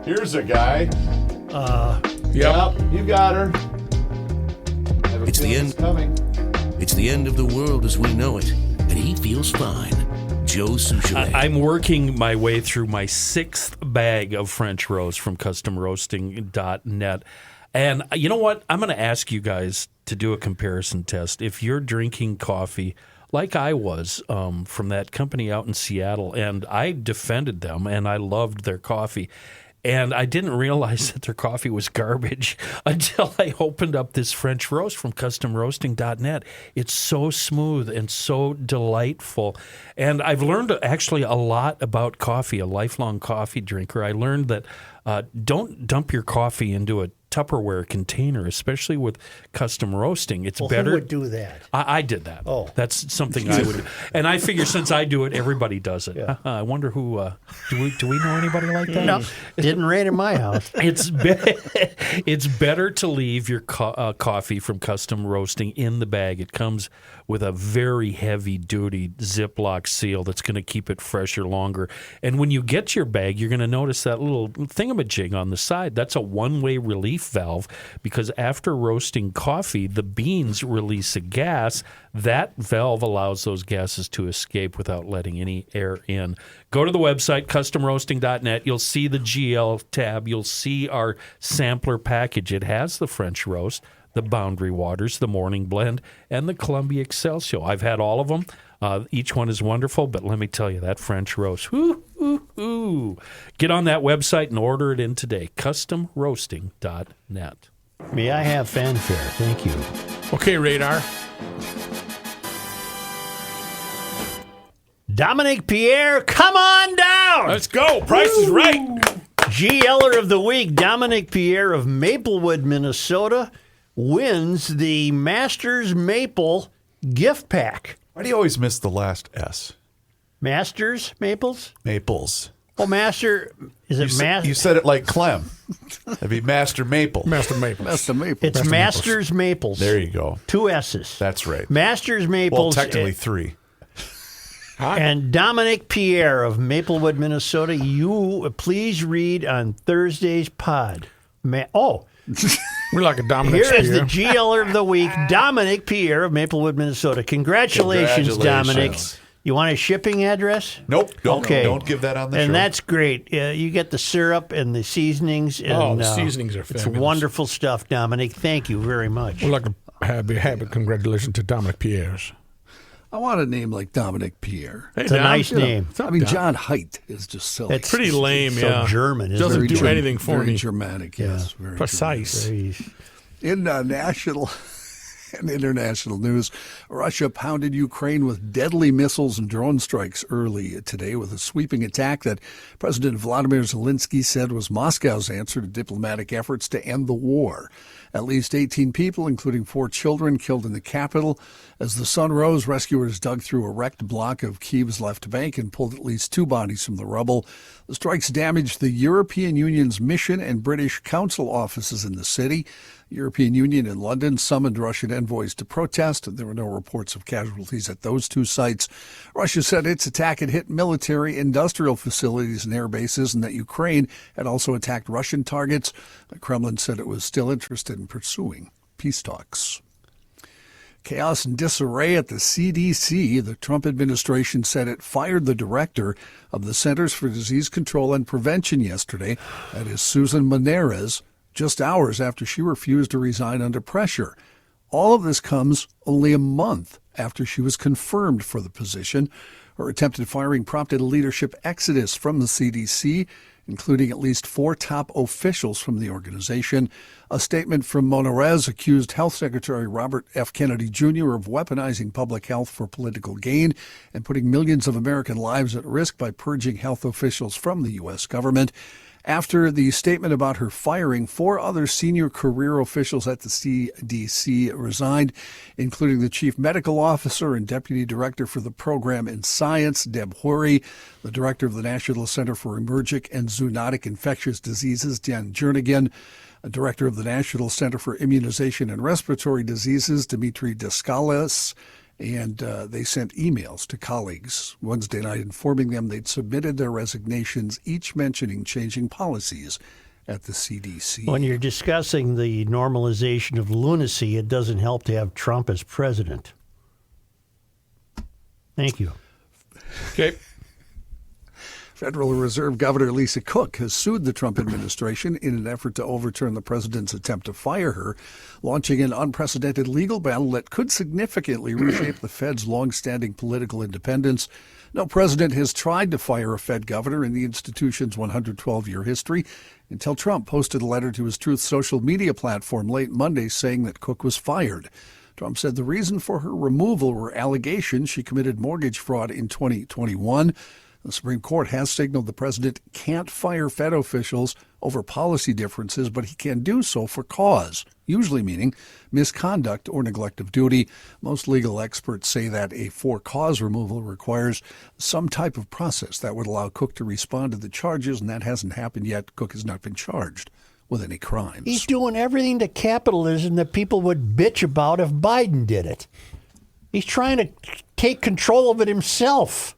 Here's a guy. Yep. You got her. Have a It's the feeling end. it's coming. It's the end of the world as we know it, and he feels fine. Joe Souchelet. I'm working my way through my 6th bag of French roast from customroasting.net. And you know what? I'm going to ask you guys to do a comparison test. If you're drinking coffee like I was from that company out in Seattle, and I defended them, and I loved their coffee. And I didn't realize that their coffee was garbage until I opened up this French roast from customroasting.net. It's so smooth and so delightful. And I've learned actually a lot about coffee, a lifelong coffee drinker. I learned that don't dump your coffee into a Tupperware container, especially with custom roasting. It's better. Who would do that? I did that. Oh. That's something I would do. And I figure since I do it, everybody does it. Yeah. I wonder who, do we know anybody like that? No, didn't rain in my house. It's it's better to leave your coffee from custom roasting in the bag. It comes with a very heavy-duty Ziploc seal that's going to keep it fresher longer. And when you get your bag, you're going to notice that little thingamajig on the side. That's a one-way relief valve because after roasting coffee, the beans release a gas. That valve allows those gases to escape without letting any air in. Go to the website, customroasting.net. You'll see the GL tab. You'll see our sampler package. It has the French roast, the Boundary Waters, the Morning Blend, and the Columbia Excelsior. I've had all of them. Each one is wonderful, but let me tell you, that French roast, whoo. Get on that website and order it in today, customroasting.net. May I have fanfare? Thank you. Okay, Radar. Dominic Pierre, come on down! Let's go. Price is right. GLer of the week, Dominic Pierre of Maplewood, Minnesota, wins the Masters Maple gift pack. Why do you always miss the last S? Masters Maples? Maples. Oh, Master. Is it Master? You said it like Clem. That'd be Master Maple. Master Maple. That's the maple. It's Masters Maples. There you go. 2 S's. That's right. Masters Well, Maples. technically 3. And Dominic Pierre of Maplewood, Minnesota, you please read on Thursday's pod. We're like a Dominic here is the Spear. GLer of the week, Dominic Pierre of Maplewood, Minnesota. Congratulations, Dominic. You want a shipping address? Nope. Okay. Don't give that on the show. And that's great. You get the syrup and the seasonings. And, the seasonings are It's fabulous. wonderful stuff, Dominic. Thank you very much. We'd like to have a congratulations to Dominic Pierre's. I want a name like Dominic Pierre. Hey, It's a nice name. I mean, John Heidt is just silly. It's Pretty lame, so yeah. German, isn't Doesn't it? do anything for very me. Germanic, yes. Very Precise. In national and international news, Russia pounded Ukraine with deadly missiles and drone strikes early today with a sweeping attack that President Vladimir Zelensky said was Moscow's answer to diplomatic efforts to end the war. At least 18 people, including 4 children, killed in the capital. As the sun rose, rescuers dug through a wrecked block of Kyiv's left bank and pulled at least 2 bodies from the rubble. The strikes damaged the European Union's mission and British consul offices in the city. The European Union in London summoned Russian envoys to protest. There were no reports of casualties at those 2 sites. Russia said its attack had hit military, industrial facilities and air bases, and that Ukraine had also attacked Russian targets. The Kremlin said it was still interested in pursuing peace talks. Chaos and disarray at the CDC. The Trump administration said it fired the director of the Centers for Disease Control and Prevention yesterday. That is Susan Menares, just hours after she refused to resign under pressure. All of this comes only a month after she was confirmed for the position. Her attempted firing prompted a leadership exodus from the CDC, including at least 4 top officials from the organization. A statement from Menares accused Health Secretary Robert F. Kennedy Jr. of weaponizing public health for political gain and putting millions of American lives at risk by purging health officials from the U.S. government. After the statement about her firing, 4 other senior career officials at the CDC resigned, including the chief medical officer and deputy director for the program in science, Deb Horry, the director of the National Center for Emergent and Zoonotic Infectious Diseases, Dan Jernigan, director of the National Center for Immunization and Respiratory Diseases, Dmitry Daskalis, and they sent emails to colleagues Wednesday night informing them they'd submitted their resignations, each mentioning changing policies at the CDC. When you're discussing the normalization of lunacy, it doesn't help to have Trump as president. Thank you. Okay. Federal Reserve Governor Lisa Cook has sued the Trump administration in an effort to overturn the president's attempt to fire her, launching an unprecedented legal battle that could significantly reshape the Fed's longstanding political independence. No president has tried to fire a Fed governor in the institution's 112-year history until Trump posted a letter to his Truth social media platform late Monday saying that Cook was fired. Trump said the reason for her removal were allegations she committed mortgage fraud in 2021. The Supreme Court has signaled the president can't fire Fed officials over policy differences, but he can do so for cause, usually meaning misconduct or neglect of duty. Most legal experts say that a for-cause removal requires some type of process that would allow Cook to respond to the charges, and that hasn't happened yet. Cook has not been charged with any crimes. He's doing everything to capitalism that people would bitch about if Biden did it. He's trying to take control of it himself.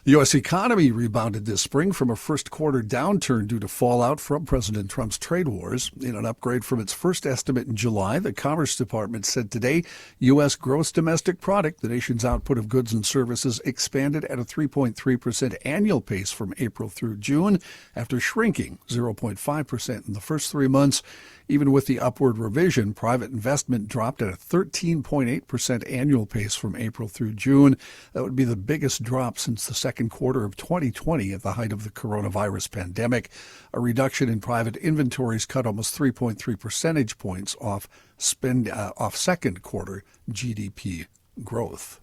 The U.S. economy rebounded this spring from a first-quarter downturn due to fallout from President Trump's trade wars. In an upgrade from its first estimate in July, the Commerce Department said today U.S. gross domestic product, the nation's output of goods and services, expanded at a 3.3% annual pace from April through June, after shrinking 0.5% in the first 3 months. Even with the upward revision, private investment dropped at a 13.8% annual pace from April through June. That would be the biggest drop since the second quarter of 2020 at the height of the coronavirus pandemic. A reduction in private inventories cut almost 3.3 percentage points off second quarter GDP growth.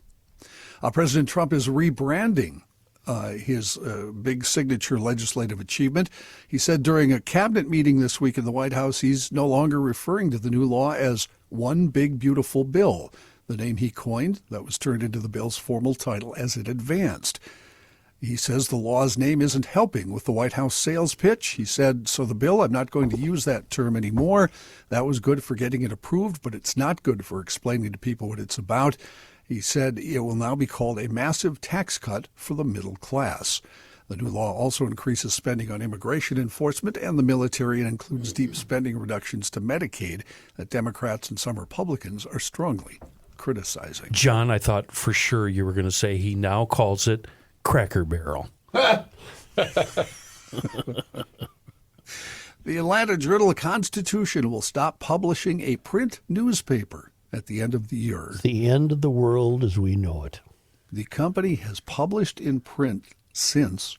President Trump is rebranding his big signature legislative achievement. He said during a cabinet meeting this week in the White House, he's no longer referring to the new law as One Big Beautiful Bill, the name he coined that was turned into the bill's formal title as it advanced. He says the law's name isn't helping with the White House sales pitch. He said, so the bill, I'm not going to use that term anymore. That was good for getting it approved, but it's not good for explaining to people what it's about. He said it will now be called a massive tax cut for the middle class. The new law also increases spending on immigration enforcement and the military and includes deep spending reductions to Medicaid that Democrats and some Republicans are strongly criticizing. John, I thought for sure you were going to say he now calls it Cracker Barrel. The Atlanta Journal-Constitution will stop publishing a print newspaper at the end of the year. The end of the world as we know it. The company has published in print since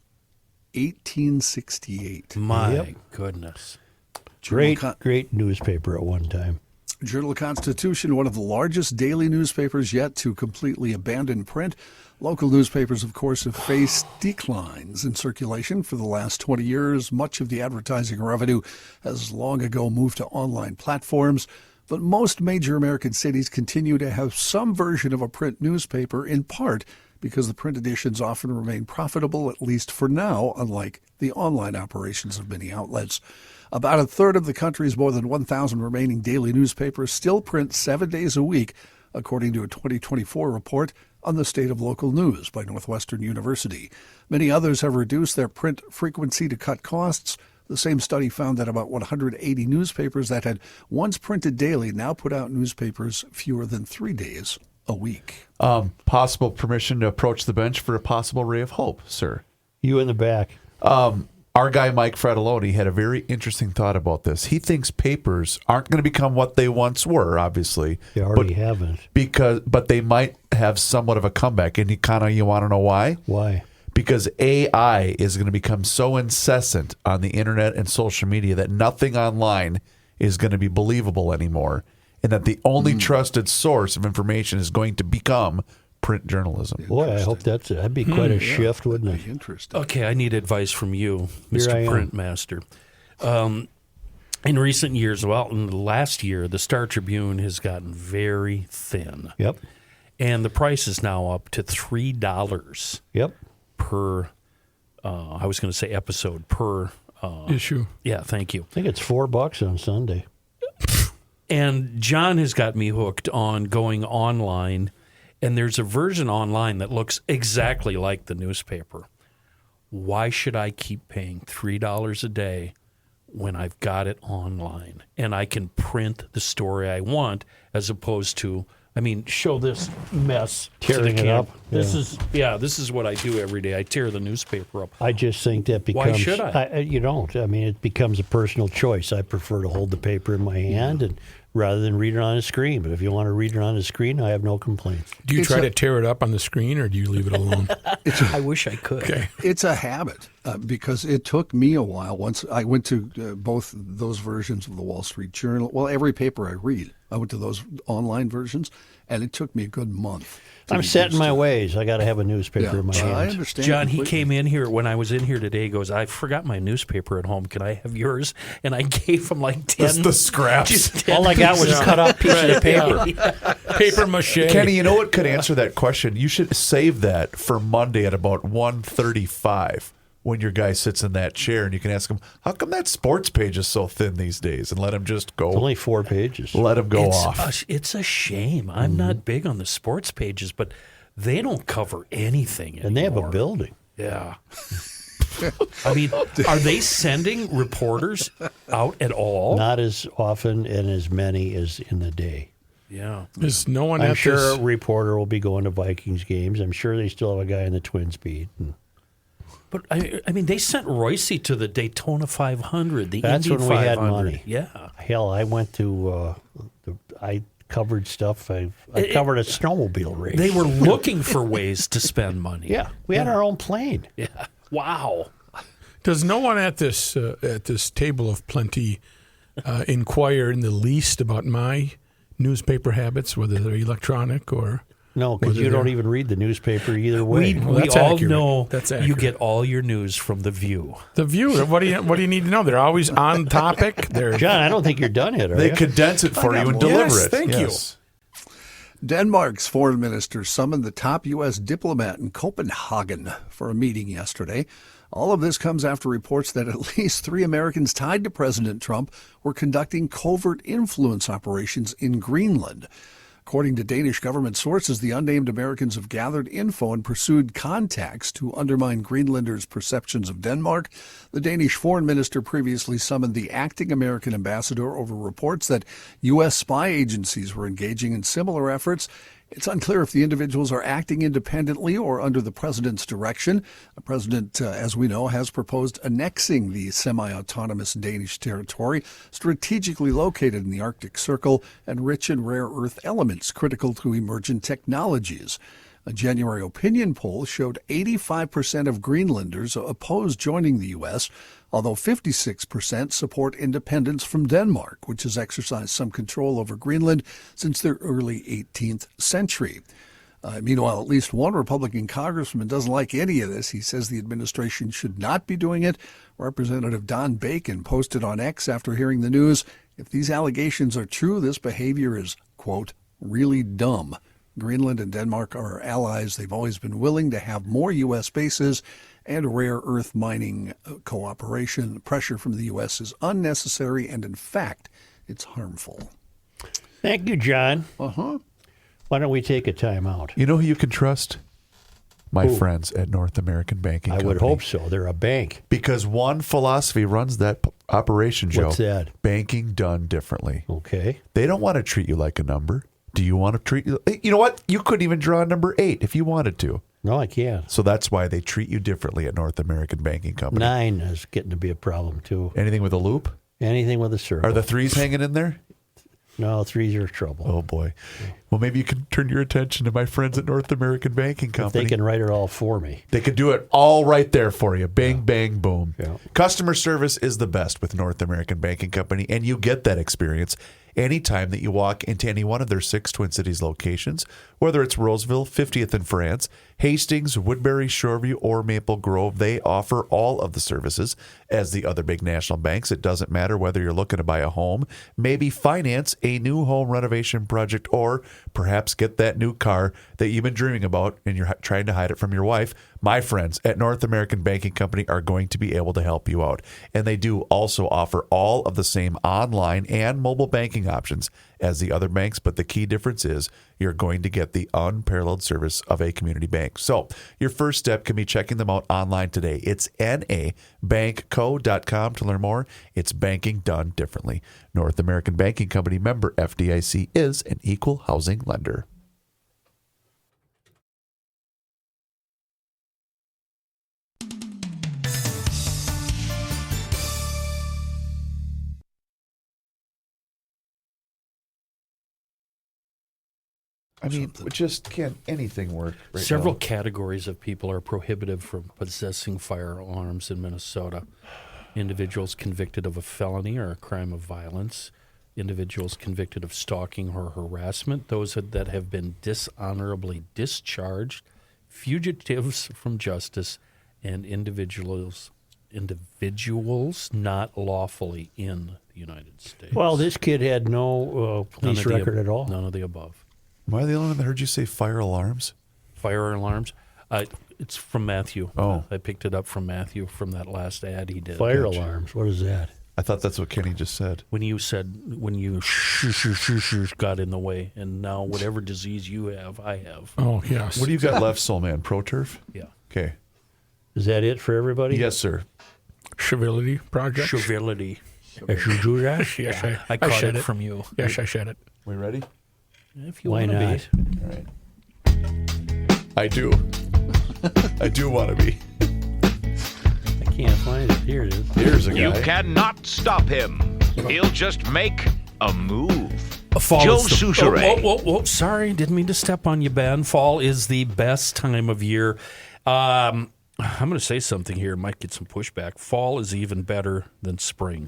1868. My goodness. Great newspaper at one time. Journal-Constitution, one of the largest daily newspapers yet to completely abandon print. Local newspapers, of course, have faced declines in circulation for the last 20 years. Much of the advertising revenue has long ago moved to online platforms. But most major American cities continue to have some version of a print newspaper, in part because the print editions often remain profitable, at least for now, unlike the online operations of many outlets. About a third of the country's more than 1,000 remaining daily newspapers still print 7 days a week, according to a 2024 report on the state of local news by Northwestern University. Many others have reduced their print frequency to cut costs. The same study found that about 180 newspapers that had once printed daily now put out newspapers fewer than 3 days a week. Possible permission to approach the bench for a possible ray of hope, sir. You in the back. Our guy Mike Fratelloni had a very interesting thought about this. He thinks papers aren't going to become what they once were, obviously. They already haven't. But they might have somewhat of a comeback. And you want to know why? Why? Because AI is going to become so incessant on the internet and social media that nothing online is going to be believable anymore. And that the only trusted source of information is going to become print journalism. Boy, I hope that'd be quite a shift, wouldn't it? Interesting. Okay, I need advice from you, Mr. Print Master. In recent years, well, in the last year, the Star Tribune has gotten very thin. Yep. And the price is now up to $3 Yep. per, I was going to say episode, per issue. Yeah, thank you. I think it's $4 on Sunday. And John has got me hooked on going online, and there's a version online that looks exactly like the newspaper. Why should I keep paying $3 a day when I've got it online and I can print the story I want, as opposed to, show this mess Tearing it up. This is what I do every day. I tear the newspaper up. I just think that becomes... Why should I? You don't. It becomes a personal choice. I prefer to hold the paper in my hand and rather than read it on a screen. But if you want to read it on a screen, I have no complaints. Do you try to tear it up on the screen, or do you leave it alone? I wish I could. Okay. It's a habit because it took me a while. Once I went to both those versions of the Wall Street Journal. Well, every paper I read, I went to those online versions, and it took me a good month. I'm set in my ways. I got to have a newspaper in my hands. I understand. John, he completely. came in here when I was in here today. He goes, I forgot my newspaper at home. Can I have yours? And I gave him like 10. Just the scraps. Just 10 All I got was a cut up piece of paper. Paper mache. Kenny, you know what could answer that question? You should save that for Monday at about 1:35 when your guy sits in that chair, and you can ask him, how come that sports page is so thin these days? And let him just go. It's only 4 pages. Let him go off. It's a shame. I'm not big on the sports pages, but they don't cover anything anymore. And they have a building. Yeah. Are they sending reporters out at all? Not as often and as many as in the day. Yeah. Is no one I'm at sure this? a reporter will be going to Vikings games. I'm sure they still have a guy in the Twins beat. But, they sent Royce to the Daytona 500, the That's Indy when we 500. had money. Yeah. Hell, I went to, I covered stuff. I covered a snowmobile race. They were looking for ways to spend money. Yeah, we had our own plane. Yeah. Wow. Does no one at this table of plenty inquire in the least about my newspaper habits, whether they're electronic or... No, because you don't even read the newspaper either way. We that's all accurate. know That's you accurate. get all your news from The View. The View. What do you need to know? They're always on topic. They're John, I don't think you're done yet, are They you? condense it for you and deliver Yes, it. thank you. Denmark's foreign minister summoned the top U.S. diplomat in Copenhagen for a meeting yesterday. All of this comes after reports that at least 3 Americans tied to President Trump were conducting covert influence operations in Greenland. According to Danish government sources, the unnamed Americans have gathered info and pursued contacts to undermine Greenlanders' perceptions of Denmark. The Danish foreign minister previously summoned the acting American ambassador over reports that U.S. spy agencies were engaging in similar efforts. It's unclear if the individuals are acting independently or under the president's direction. The president, as we know, has proposed annexing the semi-autonomous Danish territory, strategically located in the Arctic Circle and rich in rare earth elements critical to emergent technologies. A January opinion poll showed 85% of Greenlanders oppose joining the U.S., although 56% support independence from Denmark, which has exercised some control over Greenland since the early 18th century. Meanwhile, at least one Republican congressman doesn't like any of this. He says the administration should not be doing it. Representative Don Bacon posted on X after hearing the news, if these allegations are true, this behavior is, quote, really dumb. Greenland and Denmark are allies. They've always been willing to have more U.S. bases and rare earth mining cooperation. Pressure from the U.S. is unnecessary, and in fact, it's harmful. Thank you, John. Uh-huh. Why don't we take a time out? You know who you can trust? My friends at North American Banking I Company. would hope so. They're a bank. Because one philosophy runs that operation, Joe. What's that? Banking done differently. Okay. They don't want to treat you like a number. Do you want to treat you? You know what? You couldn't even draw number 8 if you wanted to. No, I can't. So that's why they treat you differently at North American Banking Company. 9 is getting to be a problem, too. Anything with a loop? Anything with a circle. Are the 3s hanging in there? No, 3s are trouble. Oh, boy. Well, maybe you can turn your attention to my friends at North American Banking Company. If they can write it all for me. They could do it all right there for you. Bang, bang, boom. Yeah. Customer service is the best with North American Banking Company, and you get that experience anytime that you walk into any one of their 6 Twin Cities locations, whether it's Roseville, 50th in France, Hastings, Woodbury, Shoreview, or Maple Grove. They offer all of the services as the other big national banks. It doesn't matter whether you're looking to buy a home, maybe finance a new home renovation project, or perhaps get that new car that you've been dreaming about and you're trying to hide it from your wife. My friends at North American Banking Company are going to be able to help you out. And they do also offer all of the same online and mobile banking options as the other banks, but the key difference is you're going to get the unparalleled service of a community bank. So your first step can be checking them out online today. It's nabankco.com to learn more. It's banking done differently. North American Banking Company, member FDIC, is an equal housing lender. I mean, just can't anything work right Several now? categories of people are prohibited from possessing firearms in Minnesota. Individuals convicted of a felony or a crime of violence, individuals convicted of stalking or harassment, those that have been dishonorably discharged, fugitives from justice, and individuals not lawfully in the United States. Well, this kid had no police record at all. None of the above. Am I the only one that heard you say fire alarms? Fire alarms? It's from Matthew. Oh. I picked it up from Matthew from that last ad he did. Fire alarms. What is that? I thought that's what Kenny just said. When you got in the way, and now whatever disease you have, I have. Oh, yes. What do you got left, Soul Man? Pro Turf? Yeah. Okay. Is that it for everybody? Yes, sir. Civility project. Civility. Did you do that? Yes, I caught said it from you. Yes, I said it. We ready? If you Why wanna not? be. All right. I do. I do want to be. I can't find it. Here it is. Here's a guy. You cannot stop him. He'll just make a move. Fall Joe is the- Souchere. Whoa, sorry. Didn't mean to step on you, Ben. Fall is the best time of year. I'm going to say something here. Might get some pushback. Fall is even better than spring.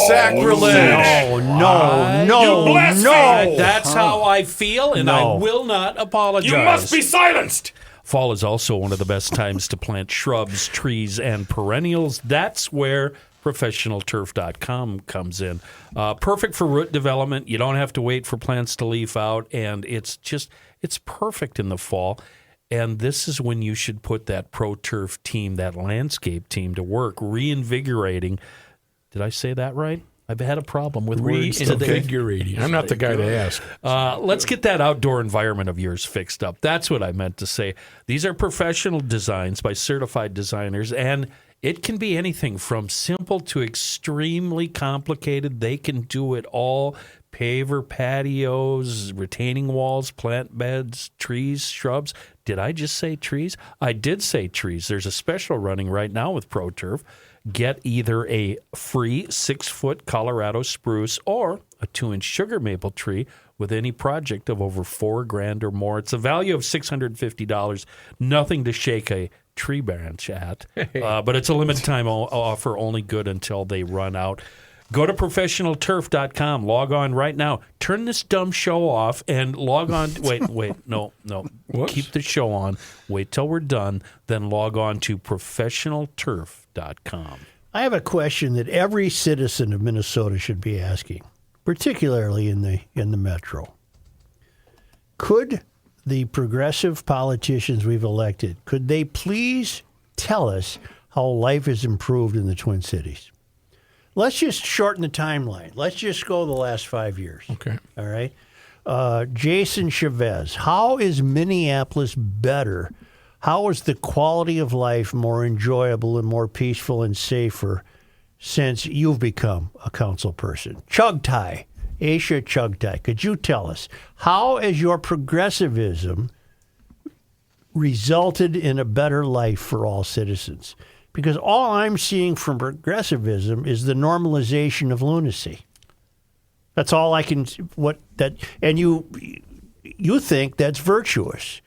Sacrilege! No. That's how I feel, and I will not apologize. You must be silenced. Fall is also one of the best times to plant shrubs, trees, and perennials. That's where professionalturf.com comes in. Perfect for root development. You don't have to wait for plants to leaf out, and it's perfect in the fall. And this is when you should put that Pro Turf team, that landscape team, to work, reinvigorating. Did I say that right? I've had a problem with words today. Reinvigorating. I'm not the guy to ask. Let's get that outdoor environment of yours fixed up. That's what I meant to say. These are professional designs by certified designers, and it can be anything from simple to extremely complicated. They can do it all. Paver patios, retaining walls, plant beds, trees, shrubs. Did I just say trees? I did say trees. There's a special running right now with ProTurf. Get either a free 6-foot Colorado spruce or a 2-inch sugar maple tree with any project of over $4,000 or more. It's a value of $650. Nothing to shake a tree branch at, but it's a limited time offer, only good until they run out. Go to professionalturf.com. Log on right now. Turn this dumb show off and log on. Wait, no. Whoops. Keep the show on. Wait till we're done. Then log on to professionalturf.com. I have a question that every citizen of Minnesota should be asking, particularly in the metro. Could the progressive politicians we've elected, could they please tell us how life has improved in the Twin Cities? Let's just shorten the timeline. Let's just go the last 5 years. Okay. All right. Jason Chavez, how is Minneapolis better? How is the quality of life more enjoyable and more peaceful and safer since you've become a council person? Chugtai, Aisha Chugtai, could you tell us, how has your progressivism resulted in a better life for all citizens? Because all I'm seeing from progressivism is the normalization of lunacy. That's all I can. And you think that's virtuous.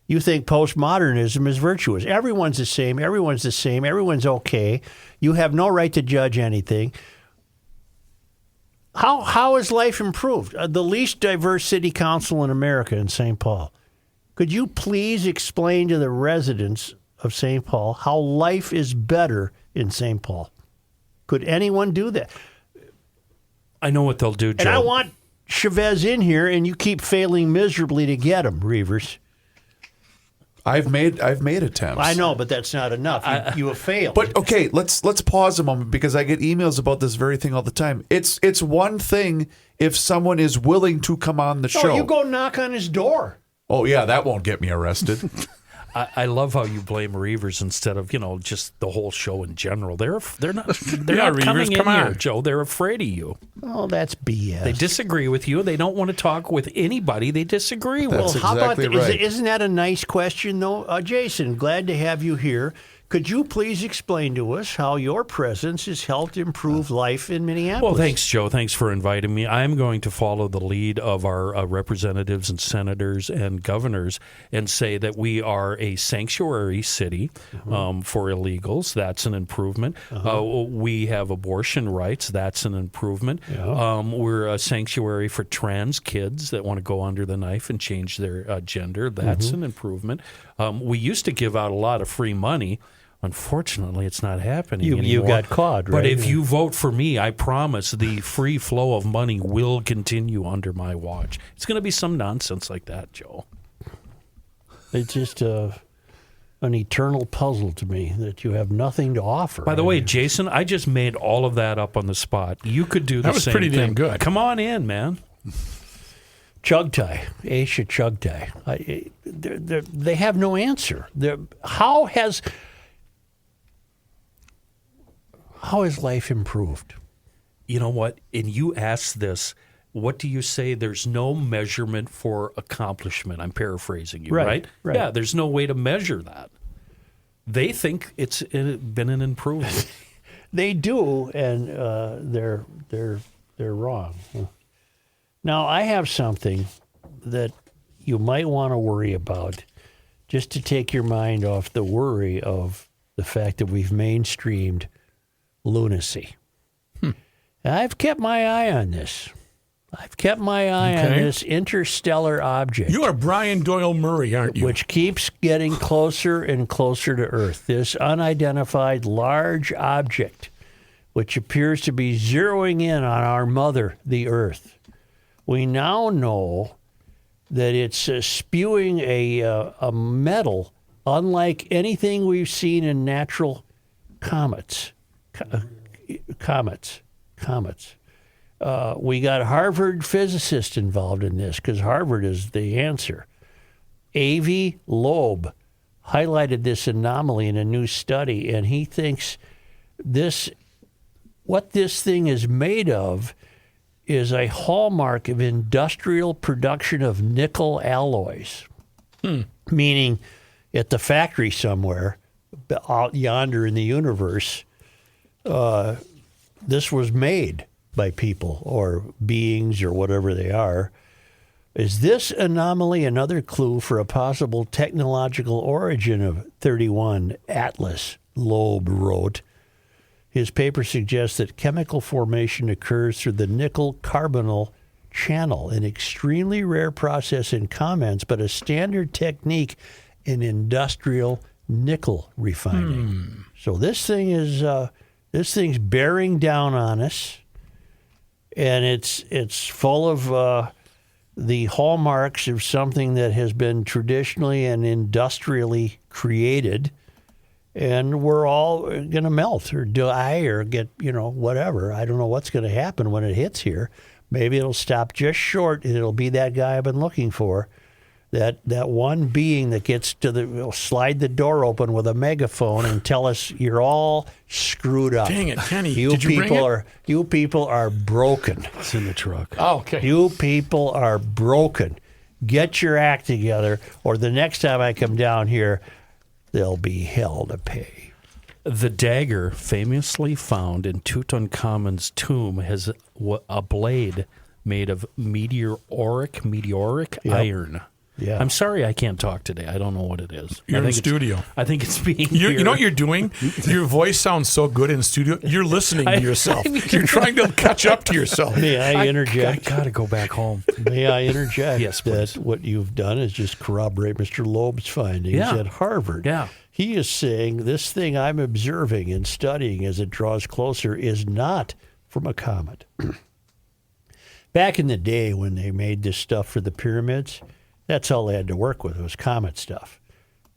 You think postmodernism is virtuous. Everyone's the same. Everyone's the same. Everyone's okay. You have no right to judge anything. How has life improved? The least diverse city council in America in St. Paul. Could you please explain to the residents of St. Paul how life is better in St. Paul? Could anyone do that? I know what they'll do, Joe. And I want Chavez in here, and you keep failing miserably to get him, Reavers. I've made attempts. I know, but that's not enough. You have failed. But okay, let's pause a moment because I get emails about this very thing all the time. It's one thing if someone is willing to come on the show. You go knock on his door. Oh yeah, that won't get me arrested. I love how you blame Reavers instead of just the whole show in general. They're not Reavers, coming come in on. here, Joe. They're afraid of you. Oh, that's BS. They disagree with you. They don't want to talk with anybody they disagree with. That's How exactly about right. Isn't that a nice question, though? Jason, glad to have you here. Could you please explain to us how your presence has helped improve life in Minneapolis? Well, thanks, Joe. Thanks for inviting me. I'm going to follow the lead of our representatives and senators and governors and say that we are a sanctuary city for illegals. That's an improvement. We have abortion rights. That's an improvement. Yeah. We're a sanctuary for trans kids that want to go under the knife and change their gender. That's an improvement. We used to give out a lot of free money. Unfortunately, it's not happening anymore. You got caught, right? But if you vote for me, I promise the free flow of money will continue under my watch. It's going to be some nonsense like that, Joe. It's just an eternal puzzle to me that you have nothing to offer. By the way, Jason, I just made all of that up on the spot. You could do the same thing. That was pretty damn good. Come on in, man. Chugtai, Aisha Chugtai. They have no answer. How has life improved? You know what? And you asked this. What do you say? There's no measurement for accomplishment. I'm paraphrasing you, right? Yeah, there's no way to measure that. They think it's been an improvement. They do, and they're wrong. Now, I have something that you might want to worry about, just to take your mind off the worry of the fact that we've mainstreamed lunacy. And I've kept my eye on this. I've kept my eye on this interstellar object. You are Brian Doyle Murray, aren't you? Which keeps getting closer and closer to Earth. This unidentified large object, which appears to be zeroing in on our mother, the Earth. We now know that it's spewing a metal unlike anything we've seen in natural comets. comets. We got Harvard physicists involved in this because Harvard is the answer. Avi Loeb highlighted this anomaly in a new study, and he thinks what this thing is made of is a hallmark of industrial production of nickel alloys, meaning at the factory somewhere out yonder in the universe, this was made by people or beings or whatever they are. Is this anomaly another clue for a possible technological origin of 31 Atlas? Loeb wrote. His paper suggests that chemical formation occurs through the nickel carbonyl channel, an extremely rare process in comments, but a standard technique in industrial nickel refining. So this thing's bearing down on us, and it's full of the hallmarks of something that has been traditionally and industrially created. And we're all going to melt or die or get, whatever. I don't know what's going to happen when it hits here. Maybe it'll stop just short, and it'll be that guy I've been looking for, that one being that gets will slide the door open with a megaphone and tell us you're all screwed up. Dang it, Kenny! You Did you bring it? You people are broken. It's in the truck. Oh, okay. You people are broken. Get your act together, or the next time I come down here, there'll be hell to pay. The dagger famously found in Tutankhamun's tomb has a blade made of meteoric iron. Yeah. I'm sorry I can't talk today. I don't know what it is. You're in studio. I think it's being You know what you're doing? Your voice sounds so good in studio. You're listening to yourself. You're trying to catch up to yourself. May I interject? I got to go back home. May I interject? Yes, please. That what you've done is just corroborate Mr. Loeb's findings at Harvard. Yeah. He is saying this thing I'm observing and studying as it draws closer is not from a comet. Back in the day when they made this stuff for the pyramids, that's all they had to work with was comet stuff.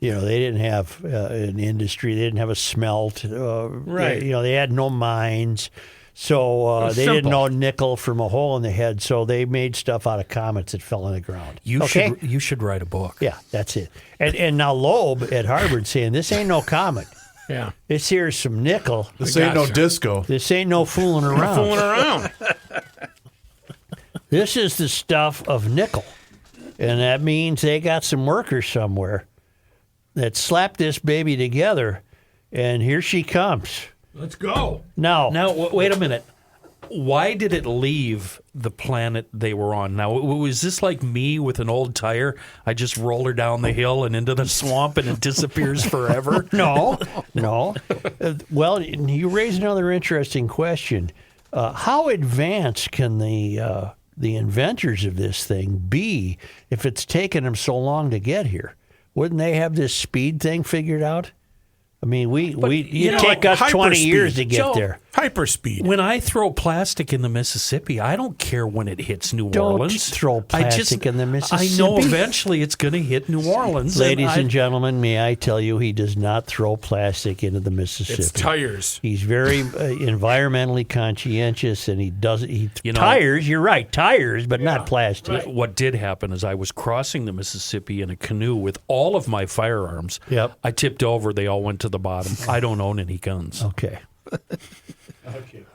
They didn't have an industry. They didn't have a smelt. Right. They had no mines. So they didn't know nickel from a hole in the head. So they made stuff out of comets that fell on the ground. You should write a book. Yeah, that's it. And now Loeb at Harvard saying this ain't no comet. Yeah. This here's some nickel. This ain't no disco. This ain't no fooling around. Fooling around. This is the stuff of nickel. And that means they got some workers somewhere that slapped this baby together, and here she comes. Let's go. Now, Wait a minute. Why did it leave the planet they were on? Now, was this like me with an old tire? I just roll her down the hill and into the swamp, and it disappears forever? No. Well, you raise another interesting question. How advanced can the inventors of this thing be if it's taken them so long to get here? Wouldn't they have this speed thing figured out? I mean, it take us 20 years to get there. Hyperspeed. When I throw plastic in the Mississippi, I don't care when it hits New Orleans. Don't throw plastic in the Mississippi. I know eventually it's going to hit New Orleans. Ladies and gentlemen, may I tell you, he does not throw plastic into the Mississippi. It's tires. He's very environmentally conscientious, and tires. You're right, tires, but not plastic. Right. What did happen is I was crossing the Mississippi in a canoe with all of my firearms. Yep. I tipped over. They all went to the bottom. I don't own any guns. Okay. Okay.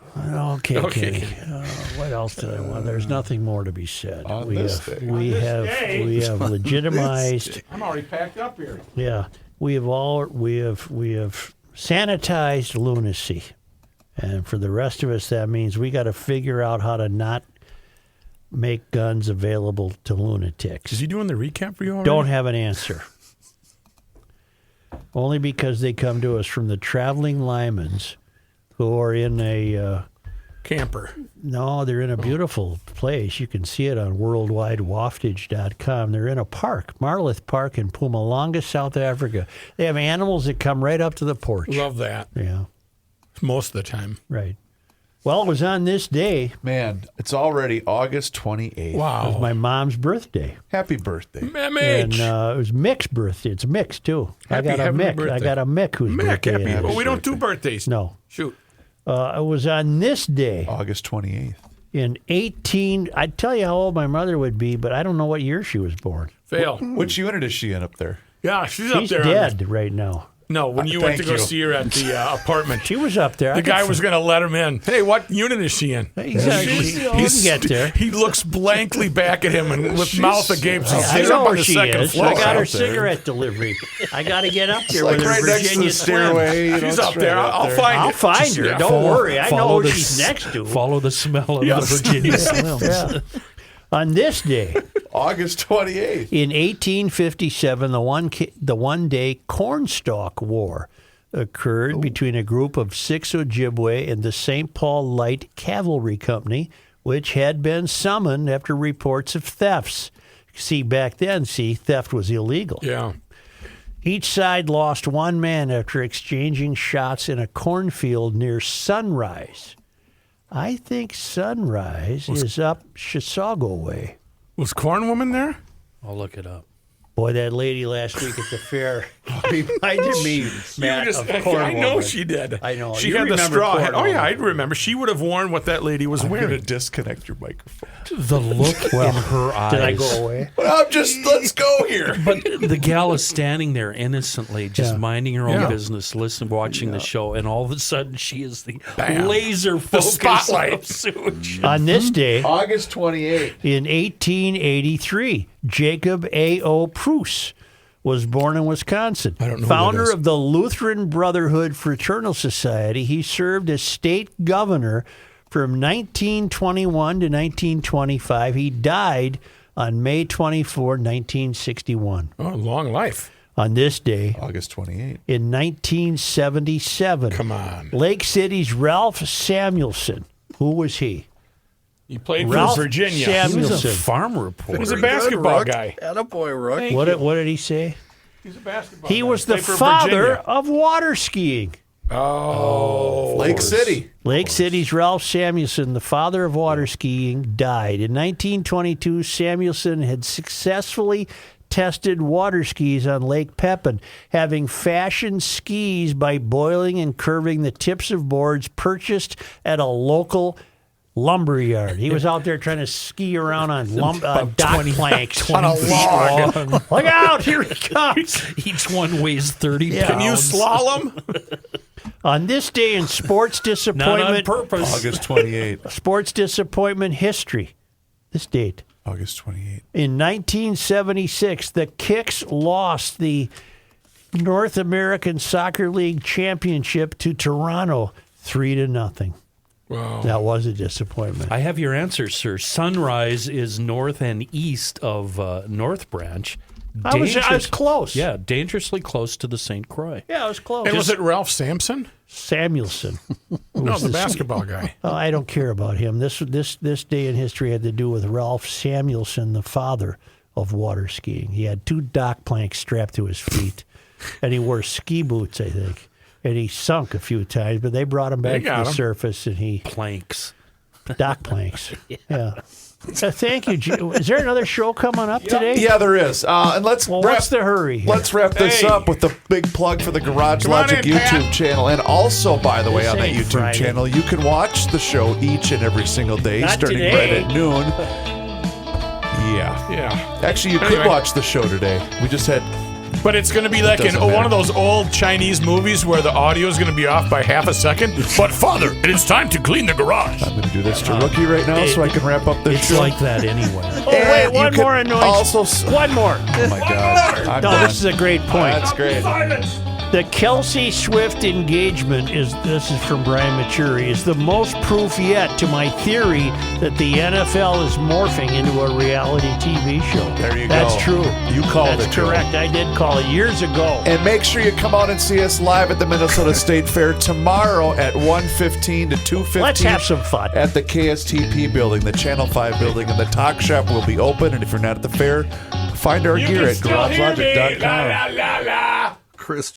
What else did I want? There's nothing more to be said. We have legitimized. I'm already packed up here. Yeah, we have sanitized lunacy, and for the rest of us, that means we got to figure out how to not make guns available to lunatics. Is he doing the recap for you already? Don't have an answer. Only because they come to us from the traveling Lymans, who are in a camper. No, they're in a beautiful place. You can see it on worldwidewaftage.com. They're in a park, Marloth Park in Mpumalanga, South Africa. They have animals that come right up to the porch. Love that. Yeah. Most of the time. Right. Well, it was on this day. Man, it's already August 28th. Wow. It was my mom's birthday. Happy birthday. And it was Mick's birthday. It's Mick's, too. Happy I got a Mick. birthday. I got a Mick who's birthday. Well, we don't do birthdays. No. Shoot. It was on this day August 28th. in I'd tell you how old my mother would be, but I don't know what year she was born. Fail. Which unit is she in up there? Yeah, she's up She's there. dead right now. No, when you went to Thank go you. see her at the apartment. She was up there. The guy was going to let him in. Hey, what unit is she in? He can get there. He looks blankly back at him and with mouth agape. I She's know up on where the she second is. floor. I got her out there. cigarette delivery. I got to get up there Like with her right next to Virginia the Slim. stairway. You know, She's it's up there. right up I'll there. find I'll it. find her. Yeah, Don't worry. I know follow who the she's next to. Follow the smell of Yes. the Virginia Slims. Yeah. On this day, August 28th. in 1857, the one-day Cornstalk War occurred between a group of 6 Ojibwe and the St. Paul Light Cavalry Company, which had been summoned after reports of thefts. Back then, theft was illegal. Yeah. Each side lost one man after exchanging shots in a cornfield near Sunrise. I think Sunrise is up Chisago way. Was Corn Woman there? I'll look it up. Boy, that lady last week at the fair reminded me, Matt, of Corn I know Woman. she did. I know. She You had the remember straw Corn hat. Oh, yeah, Woman. I'd remember. She would have worn what that lady was I'm going to wearing. disconnect your microphone. The look in her eyes. Did I go away? Well, let's go here. But the gal is standing there innocently, just Yeah. minding her own Yeah. business, watching the show, and all of a sudden she is the Bam. laser focus spotlight. of sewage. On this day, August 28th. in 1883, Jacob A.O. Pruss was born in Wisconsin. I don't know who that Founder is. of the Lutheran Brotherhood Fraternal Society, he served as state governor from 1921 to 1925. He died on May 24, 1961. Oh, long life. On this day, August 28th. in 1977, Come on. Lake City's Ralph Samuelson. Who was he? He played Ralph for Virginia. Samuelson. He was a farm reporter. He's a basketball guy. Attaboy, Rook. What did he say? He's a basketball He guy. was the Played for father Virginia. of water skiing. Oh. Lake City. Lake City's Ralph Samuelson, the father of water skiing, died. In 1922, Samuelson had successfully tested water skis on Lake Pepin, having fashioned skis by boiling and curving the tips of boards purchased at a local lumber yard. He was out there trying to ski around on dock planks. On a log. Look out, here he comes. Each one weighs 30 Yeah. pounds. Can you slalom? On this day in sports Not on disappointment, purpose. August 28th. sports disappointment history, this date. August 28th. In 1976, the Kicks lost the North American Soccer League Championship to Toronto 3-0. Wow. That was a disappointment. I have your answer, sir. Sunrise is north and east of North Branch. I was close. Yeah, dangerously close to the St. Croix. Yeah, I was close. And was it Ralph Sampson? Samuelson. No, the basketball guy. Oh, I don't care about him. This day in history had to do with Ralph Samuelson, the father of water skiing. He had 2 dock planks strapped to his feet, and he wore ski boots, I think. And he sunk a few times, but they brought him back to got the him. surface, and he Planks. dock planks. Yeah. Thank you. Is there another show coming up today? Yeah, there is. And let's Well, wrap, what's the hurry here? let's wrap this Hey. up with the big plug for the Garage Come on Logic in, YouTube Pat. channel. And also, by the way, This on that ain't YouTube Friday. channel, you can watch the show each and every single day, Not starting today. right at noon. Yeah. Yeah. Actually, you Anyway. could watch the show today. We just had... But it's going to be like in doesn't one matter. of those old Chinese movies where the audio is going to be off by half a second. But, Father, it is time to clean the garage. I'm going to do this to Rookie right now so I can wrap up this It's show. like that anyway. Oh, wait, And one you more can annoyance. Also, One more. oh my God. I'm No, done. this is a great point. That's great. The Kelsey Swift engagement this is from Brian Maturi, is the most proof yet to my theory that the NFL is morphing into a reality TV show. There you That's go. true. You called That's it, Joe. correct. I did call it years ago. And make sure you come out and see us live at the Minnesota State Fair tomorrow at 1:15 to 2:15. Let's have some fun. At the KSTP building, the Channel 5 building, and the talk shop will be open. And if you're not at the fair, find our gear at garagelogic.com. Chris